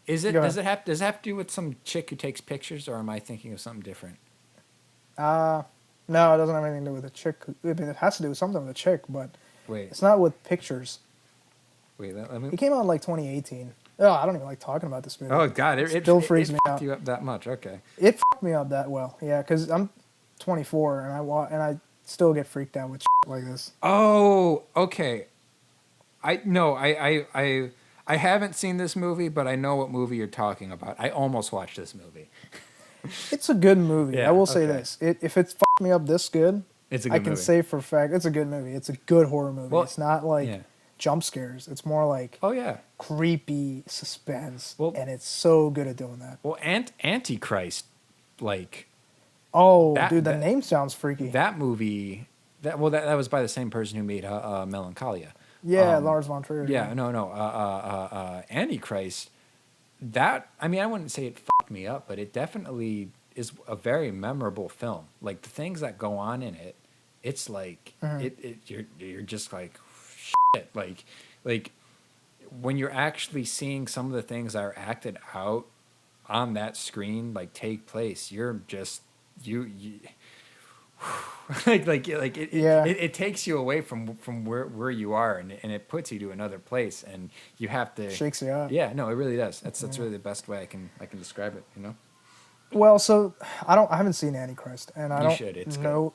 Is it? Go ahead. Does it have to do with some chick who takes pictures, or am I thinking of something different? No, it doesn't have anything to do with a chick. I mean, it has to do with something with a chick, but Wait, it's not with pictures. wait. Let me. It came out in like 2018. Oh, I don't even like talking about this movie. Oh God, It still freaks it me fucked out. you up that much. Okay. It fucked me up that well. Yeah, because I'm 24 and I still get freaked out with shit like this. Oh, okay. I haven't seen this movie, but I know what movie you're talking about. I almost watched this movie. It's a good movie. I Yeah, will say okay. this: if it's fucked me up this good, It's a I good can movie. say for a fact it's a good movie. It's a good horror movie. Well, It's not like yeah. jump scares. It's more like Oh yeah. creepy suspense, Well- and it's so good at doing that. Well, Antichrist, like Oh, that dude, the that, name sounds freaky. that movie. That was by the same person who made Melancholia. Yeah, Lars von Trier. Yeah, no. Antichrist. That I mean, I wouldn't say it fucked me up, but it definitely is a very memorable film. Like the things that go on in it, it's like you're just like shit. Like when you're actually seeing some of the things that are acted out on that screen like take place, you're just you Yeah. it takes you away from where you are and it puts you to another place and you have to Shakes you up. yeah, no, it really does. That's really the best way I can describe it, you know. Well, so I haven't seen Antichrist, and I You don't should, it's know.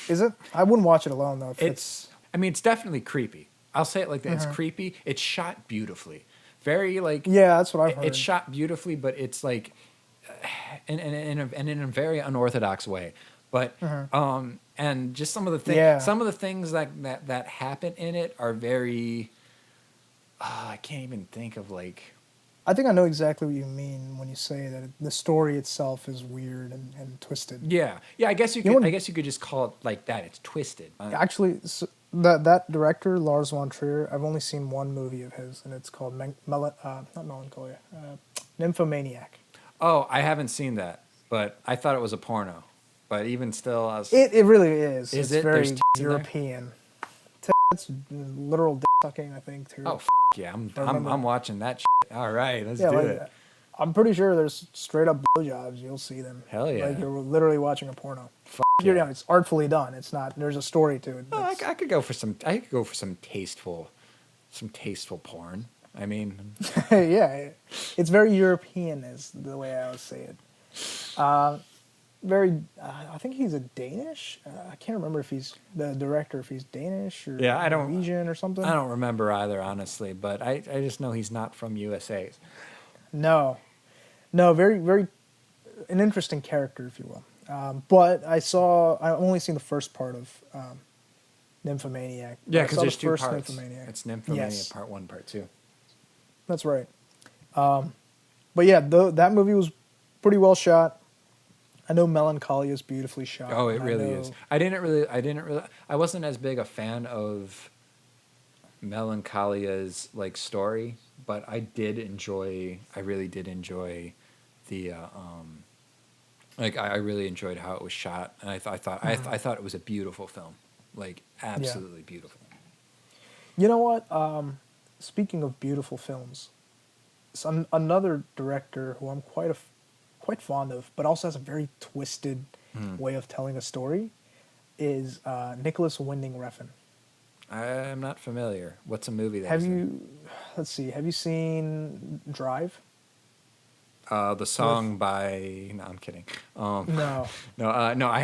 Is it? I wouldn't watch it alone though. If It's I mean it's definitely creepy. I'll say it like that. It's Mm-hmm. creepy. It's shot beautifully. Very like yeah, that's what I've heard. it's shot beautifully, but it's like in a very unorthodox way. But and just some of the things Yeah. some of the things that happen in it are very I can't even think of like I think I know exactly what you mean when you say that the story itself is weird and twisted. yeah. I guess you You could know I guess you could just call it like that. It's twisted. Actually, that director Lars von Trier, I've only seen one movie of his, and it's called not Melancholia, Nymphomaniac. Oh, I haven't seen that, but I thought it was a porno. But even still, I was. It really is. Is It's it? very There's tits in there? European. It's literal dick sucking, I think, too. Oh yeah, I remember. I'm watching that. All right, let's Yeah, do like it. I'm pretty sure there's straight up blowjobs. You'll see them. Hell yeah. Like you're literally watching a porno. Yeah. You know, it's artfully done. It's not. There's a story to it. Oh, I, It's- I could go for some. I could go for some tasteful porn. I mean, yeah, it's very European, is the way I would say it. Very. I think he's a Danish. I can't remember if he's the director, if he's Danish or Yeah, I don't- Norwegian or something. I don't remember either, honestly. But I just know he's not from USA. No, very an interesting character, if you will. But I only seen the first part of Nymphomaniac. Yeah, I because saw there's the two first parts. Nymphomaniac. It's Nymphomania Yes. Part 1, Part 2. That's right. But yeah, that movie was pretty well shot. I know Melancholia is beautifully shot. Oh, it and I really know- is. I wasn't as big a fan of Melancholia's like story, but I really did enjoy the I really enjoyed how it was shot, and I thought it was a beautiful film, like absolutely beautiful. You know what? Speaking of beautiful films, another director who I'm quite fond of, but also has a very twisted way of telling a story, is Nicholas Winding Refn. I'm not familiar. What's a movie that? Have you? Let's see. Have you seen Drive? The song by? No, I'm kidding. No. No. I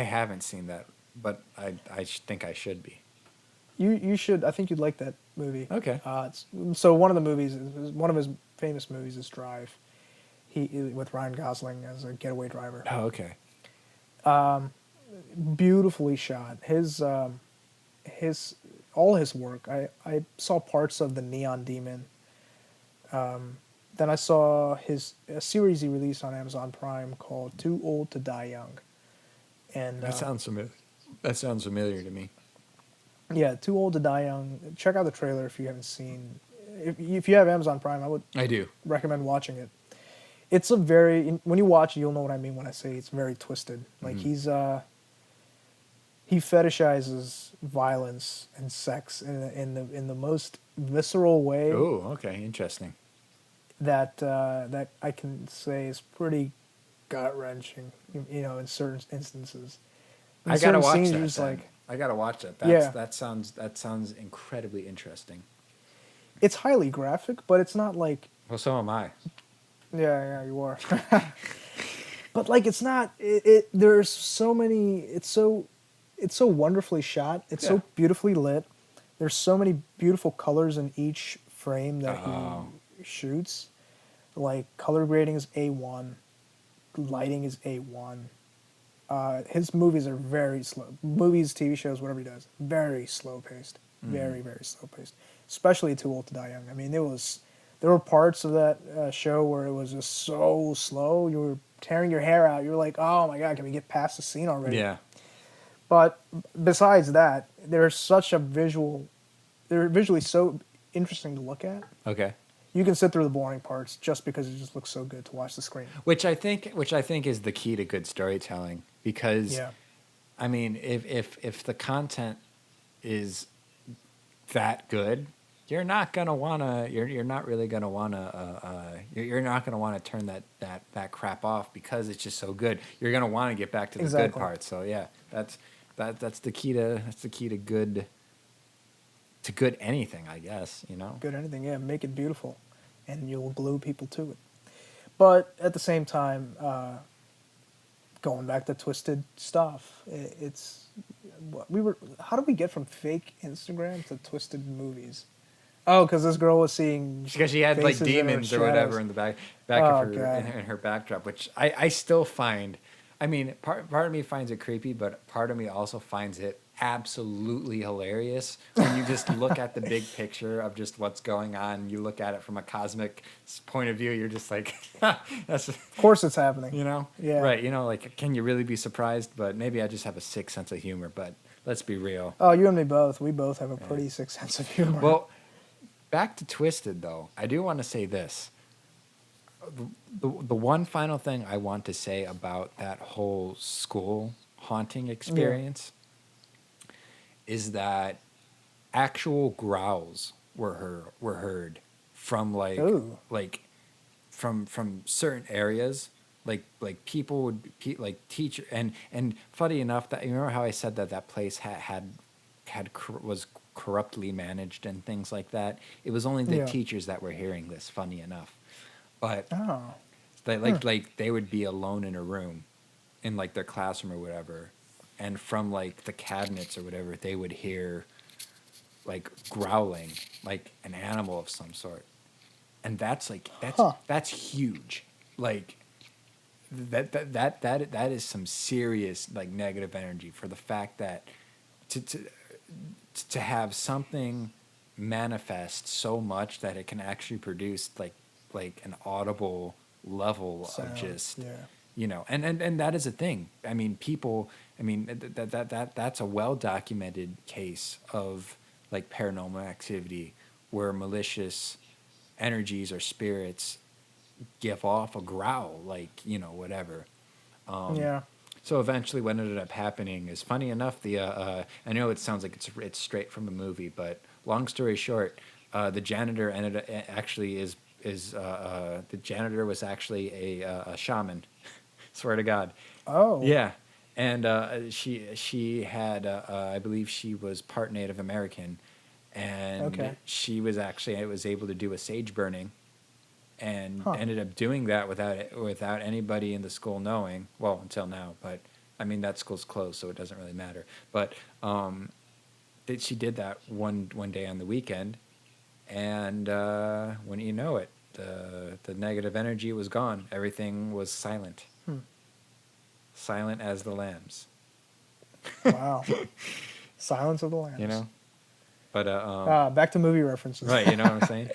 haven't seen that, but I think I should be. You should. I think you'd like that movie. Okay. So one of the movies, one of his famous movies, is Drive. With Ryan Gosling as a getaway driver. Oh, okay. Beautifully shot. All his work. I saw parts of The Neon Demon. Then I saw a series he released on Amazon Prime called Too Old to Die Young. And That sounds familiar. That sounds familiar to me. yeah, Too Old to Die Young. Check out the trailer if you haven't seen. If you have Amazon Prime, I would I do. recommend watching it. It's when you watch it, you'll know what I mean when I say it's very twisted. Like he fetishizes violence and sex in the most visceral way. Oh, okay, interesting. that I can say is pretty gut wrenching. In certain instances, in I gotta certain watch scenes, you're that just then. like, I gotta watch it. yeah, That sounds incredibly interesting. it's highly graphic, but it's not like, Well, so am I. yeah, you are. But like, it's not. There's so many. It's so wonderfully shot. It's Yeah. so beautifully lit. There's so many beautiful colors in each frame that he Oh, shoots. Like color grading is A1, lighting is A1. His movies are very slow. Movies, TV shows, whatever he does, very slow paced. Very, very slow paced. Especially Too Old to Die Young. I mean, there were parts of that show where it was just so slow. You were tearing your hair out. You were like, oh my God, can we get past the scene already? yeah. But besides that, they're visually so interesting to look at. Okay. You can sit through the boring parts just because it just looks so good to watch the screen. Which I think is the key to good storytelling because Yeah. I mean, if the content is that good, you're not really gonna wanna you're not gonna wanna turn that crap off because it's just so good. You're gonna want to get back to the good Exactly. parts. So yeah, that's the key to good anything, I guess. You know. Good anything, yeah. Make it beautiful, and you'll glue people to it. But at the same time, going back to twisted stuff, it's we were. How did we get from fake Instagram to twisted movies? Oh, because this girl was seeing Because she had like faces in her demons or whatever shadows. in the back of Oh her God. in her backdrop, which I still find. I mean, part of me finds it creepy, but part of me also finds it absolutely hilarious when you just look at the big picture of just what's going on. You look at it from a cosmic point of view. You're just like, that's Of course, it's happening. you know, Yeah. right? You know, like, can you really be surprised? But maybe I just have a sick sense of humor. But let's be real. Oh, you and me both. We both have a Yeah. pretty sick sense of humor. Well, back to Twisted though, I do want to say this. The one final thing I want to say about that whole school haunting Yeah. experience is that actual growls were heard from Ooh. like from certain areas, like people would like teacher and funny enough, that you remember how I said that place was corruptly managed and things like that. It was only the Yeah. teachers that were hearing this, funny enough, but Oh. like they would be alone in a room in like their classroom or whatever, and from like the cabinets or whatever they would hear like growling, like an animal of some sort. And that's like Huh. that's huge. Like that is some serious like negative energy for the fact that to to to have something manifest so much that it can actually produce like an audible level of Sound. just, Yeah. you know, and that is a thing. I mean, people, I mean, that's a well documented case of like paranormal activity where malicious energies or spirits give off a growl, like, you know, whatever. Yeah. So eventually, what ended up happening is, funny enough, I know it sounds like it's straight from a movie, but long story short, the janitor actually the janitor was actually a shaman. Swear to God. Oh. Yeah, and she had I believe she was part Native American, and Okay. she was actually I was able to do a sage burning, and Huh. ended up doing that without anybody in the school knowing. Well, until now, but I mean that school's closed, so it doesn't really matter. But she did that one day on the weekend, and when you know it, the negative energy was gone. Everything was silent, Hmm. silent as the lambs. Wow. Silence of the You Lambs. know, but Back to movie references. right, you know what I'm saying.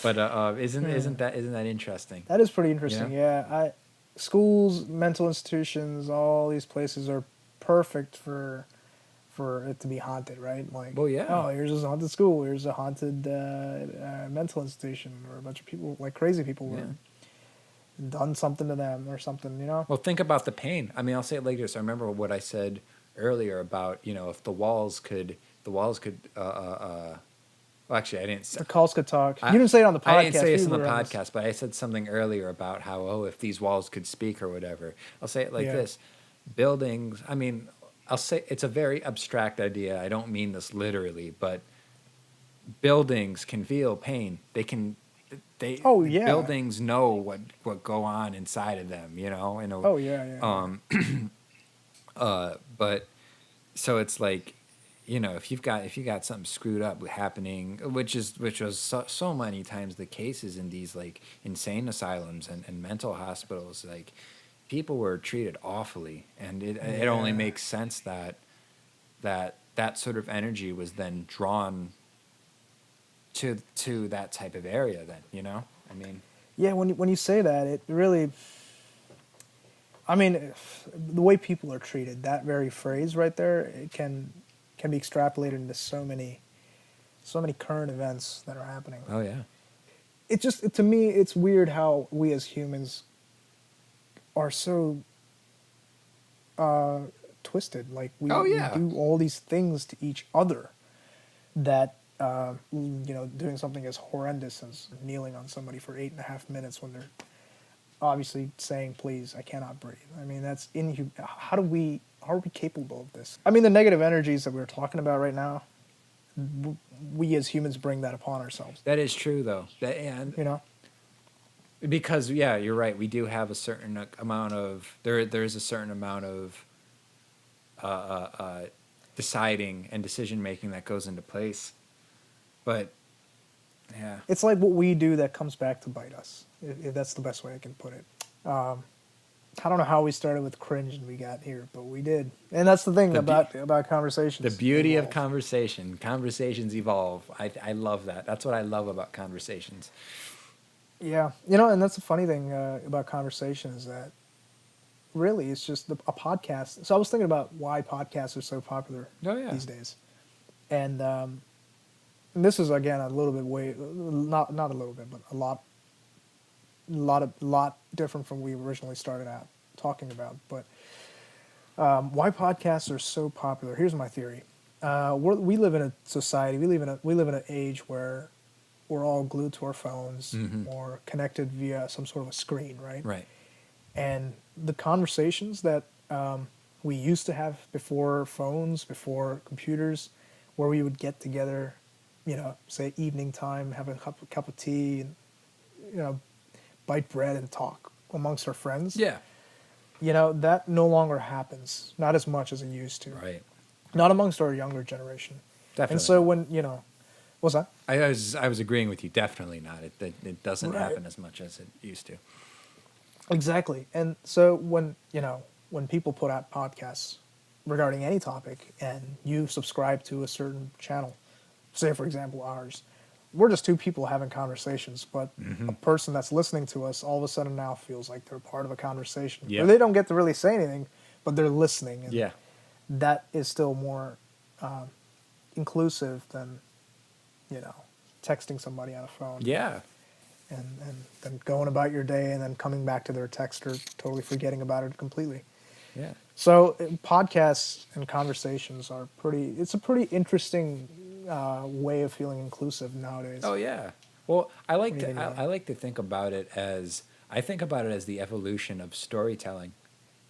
But Yeah. isn't that interesting? That is pretty You interesting. know. Yeah. Schools, mental institutions, all these places are perfect for it to be haunted, right? Like, Well, yeah. oh, here's a haunted school. Here's a haunted mental institution where a bunch of people, like crazy people, were Yeah. done something to them or something. You know? Well, think about the pain. I mean, I'll say it like this. I remember what I said earlier about, you know, if the walls could Well, actually, I didn't. The calls could talk. I, You didn't say it on the podcast. I didn't say this We on the were podcast, but I said something earlier about how, oh, if these walls could speak or whatever. I'll say it like Yeah. this: buildings. I mean, I'll say it's a very abstract idea. I don't mean this literally, but buildings can feel pain. They can. They Oh yeah. buildings know what go on inside of them. You know. Oh yeah, yeah. But so it's like, if you got something screwed up happening, which was so many times the cases in these like insane asylums and mental hospitals, like people were treated awfully, and it only Yeah. makes sense that sort of energy was then drawn to that type of area. Then I mean, Yeah, when you say that, it really. I mean, the way people are treated, that very phrase right there, it can be extrapolated into so many current events that are happening. oh yeah, It just, to me, it's weird how we as humans are so twisted. Like oh we yeah, do all these things to each other that doing something as horrendous as kneeling on somebody for 8.5 minutes when they're obviously saying, please, I cannot breathe. I mean, that's inhuman. How are we capable of this? I mean, the negative energies that we're talking about right now, we as humans bring that upon ourselves. that is true though. And You know? because yeah, you're right. We do have a certain amount of There's a certain amount of deciding and decision making that goes into place. But yeah, It's like what we do that comes back to bite us, if that's the best way I can put it. I don't know how we started with cringe and we got here, but we did. And that's the thing about conversations. the beauty of Evolve. conversations evolve. I love that. That's what I love about conversations. Yeah. And that's the funny thing about conversation is that really it's just a podcast. So I was thinking about why podcasts are so popular Oh yeah, these days. And this is, again, a little bit not a little bit, but a lot different from we originally started out talking about. But why podcasts are so popular? Here's my theory. We live in a society. We live in an age where we're all glued to our phones or connected via some sort of a screen, right? right. And the conversations that we used to have before phones, before computers, where we would get together, say evening time, have a cup of tea, and bite bread and talk amongst our friends. Yeah, That no longer happens, not as much as it used to. right. Not amongst our younger generation. Definitely. And so not. when what's that? I was agreeing with you. Definitely not. It doesn't Right. happen as much as it used to. Exactly. And so when people put out podcasts regarding any topic and you subscribe to a certain channel, say for example ours, we're just two people having conversations, but a person that's listening to us all of a sudden now feels like they're part of a conversation. Yeah. Or they don't get to really say anything, but they're listening. And Yeah. that is still more inclusive than, texting somebody on a phone. Yeah. And then going about your day and then coming back to their text or totally forgetting about it completely. Yeah. So podcasts and conversations it's a pretty interesting way of feeling inclusive nowadays. Oh yeah. Well, I like What do you to think about I like to think about it as the evolution of storytelling,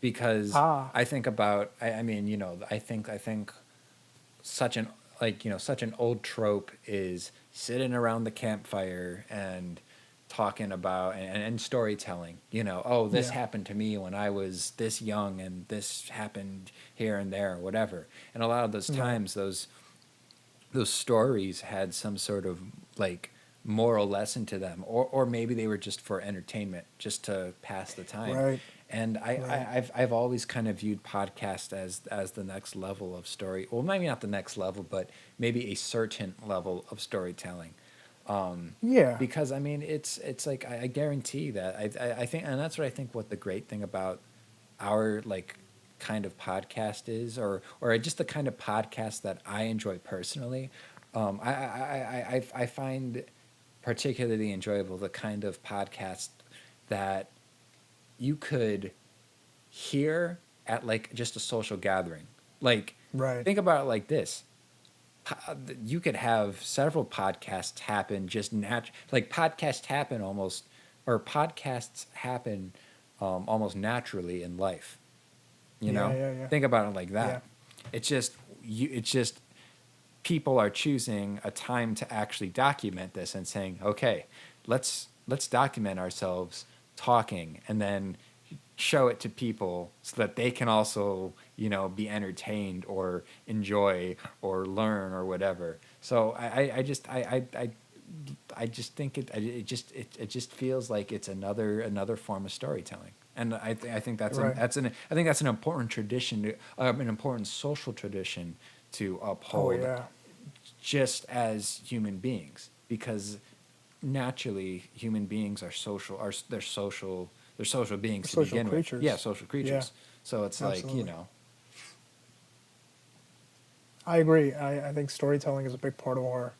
because I think about I mean I think such an old trope is sitting around the campfire and talking about and storytelling. Oh, this Yeah. happened to me when I was this young, and this happened here and there, or whatever. And a lot of those Right. times, those stories had some sort of like moral lesson to them, or maybe they were just for entertainment, just to pass the time. Right. And Right. I've always kind of viewed podcast as the next level of story. Well, maybe not the next level, but maybe a certain level of storytelling. Yeah. Because I mean, it's like I guarantee that I think, and that's what I think. What the great thing about our like kind of podcast is, or just the kind of podcast that I enjoy personally. I find particularly enjoyable the kind of podcast that you could hear at like just a social gathering. Like, Right. think about it like this: you could have several podcasts happen just like podcasts happen almost, or podcasts happen almost naturally in life. You Yeah, know, yeah, yeah. think about it like Yeah. that. It's just it's just people are choosing a time to actually document this and saying, okay, let's document ourselves talking, and then show it to people so that they can also, be entertained or enjoy or learn or whatever. So I just think it just feels like it's another form of storytelling. And I think Right. I think that's an important tradition, an important social tradition to Oh uphold, yeah. just as human beings, because naturally human beings are social, they're social beings We're to social begin with. Yeah, creatures. social Yeah. creatures. So it's like, Absolutely. I agree. I think storytelling is a big part of our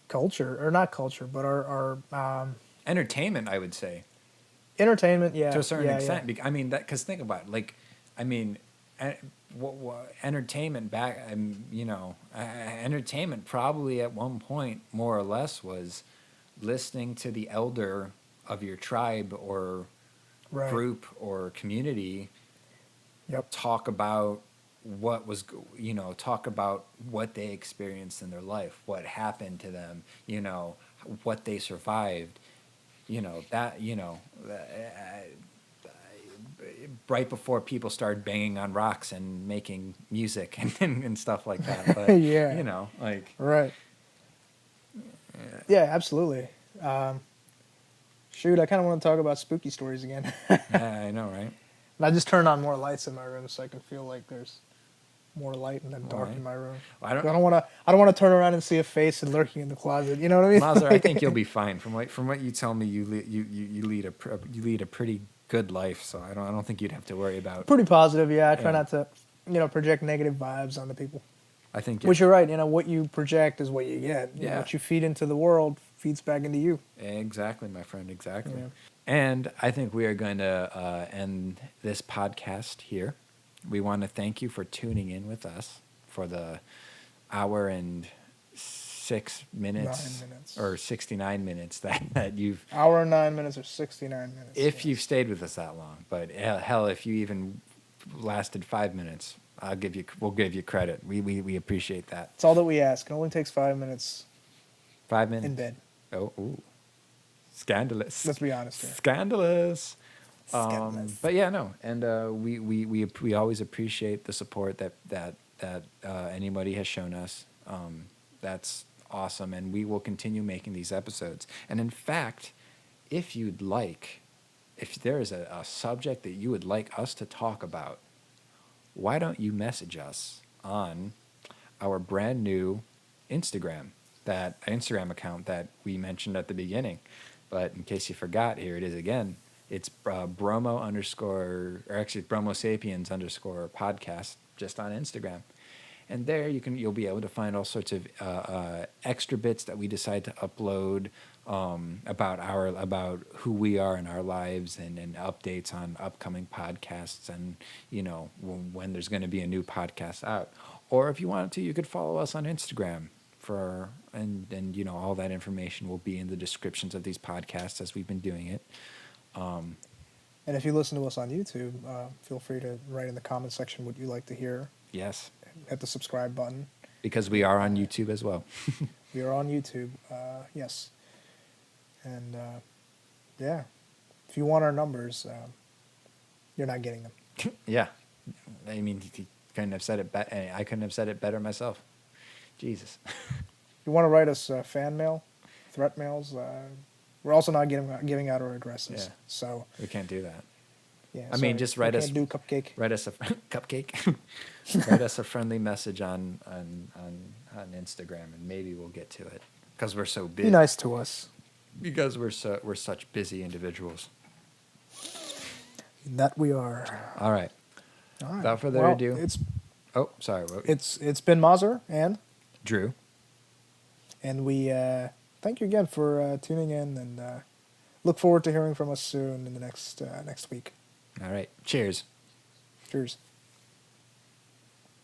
culture, or not culture, but our entertainment, I would say, entertainment. to Yeah. a certain Yeah. Yeah. extent. I mean, that, because think about it, like, I mean, entertainment back, entertainment probably at one point, more or less, was listening to the elder of your tribe or Right. group or community Yep. talk about talk about what they experienced in their life, what happened to them, what they survived, that, right before people started banging on rocks and making music and stuff like that. But, Yeah. like, Right. Yeah. Absolutely. Shoot, I kind of want to talk about spooky stories again. I know, right? And I just turned on more lights in my room so I can feel like there's more light and then All dark right. in my room. I don't, 'Cause I don't want to turn around and see a face and lurking in the closet. You know what I mean? Mazar, I think you'll Like, be fine. From what you tell me, you lead a pretty good life, so I don't think you'd have to worry about. pretty positive. Yeah, I try Yeah, not to, project negative vibes onto people. I think Which you're right. What you project is what you get. yeah, What you feed into the world feeds back into you. exactly, my friend, exactly. Yeah. And I think we are going to end this podcast here. We want to thank you for tuning in with us for the hour and 6 minutes 9 minutes. or 69 minutes that you've, Hour and 9 minutes or 69 minutes. if you've Yes. stayed with us that long. But hell, if you even lasted 5 minutes, we'll give you credit. We appreciate that. It's all that we ask. It only takes 5 minutes 5 minutes in bed. Oh, ooh, scandalous. Let's be honest here. Scandalous. Scandalous. But yeah, no, and we always appreciate the support that anybody has shown us. That's awesome, and we will continue making these episodes. And in fact, if you'd like, if there is a subject that you would like us to talk about, why don't you message us on our brand new that Instagram account that we mentioned at the beginning. But in case you forgot, here it is again. It's Bromo underscore, or actually Bromo Sapiens underscore podcast, just on Instagram. And there you'll be able to find all sorts of extra bits that we decide to upload, about who we are in our lives, and updates on upcoming podcasts, and when there's going to be a new podcast out. Or if you wanted to, you could follow us on Instagram and all that information will be in the descriptions of these podcasts as we've been doing it. And if you listen to us on YouTube, feel free to write in the comment section what you'd like to hear. Yes, Hit the subscribe button. because we are on YouTube as well. We are on YouTube. Yes. And yeah, if you want our numbers, you're not getting them. Yeah, I mean, he couldn't have said it. I couldn't have said it better myself. Jesus. If you want to write us fan mail, threat mails, we're also not giving out our addresses. Yeah. So We can't do that. yeah, I mean, sorry, just we write us. can't do cupcake. Write us a cupcake. Write us a friendly message on Instagram, and maybe we'll get to it because we're so busy. Be nice to us. Because we're such busy individuals. That we are. All right. All right. Without further Well, ado. Oh, sorry. It's been Mazur and Drew. we thank you again for tuning in, and look forward to hearing from us soon in the next week. All right. Cheers. Cheers.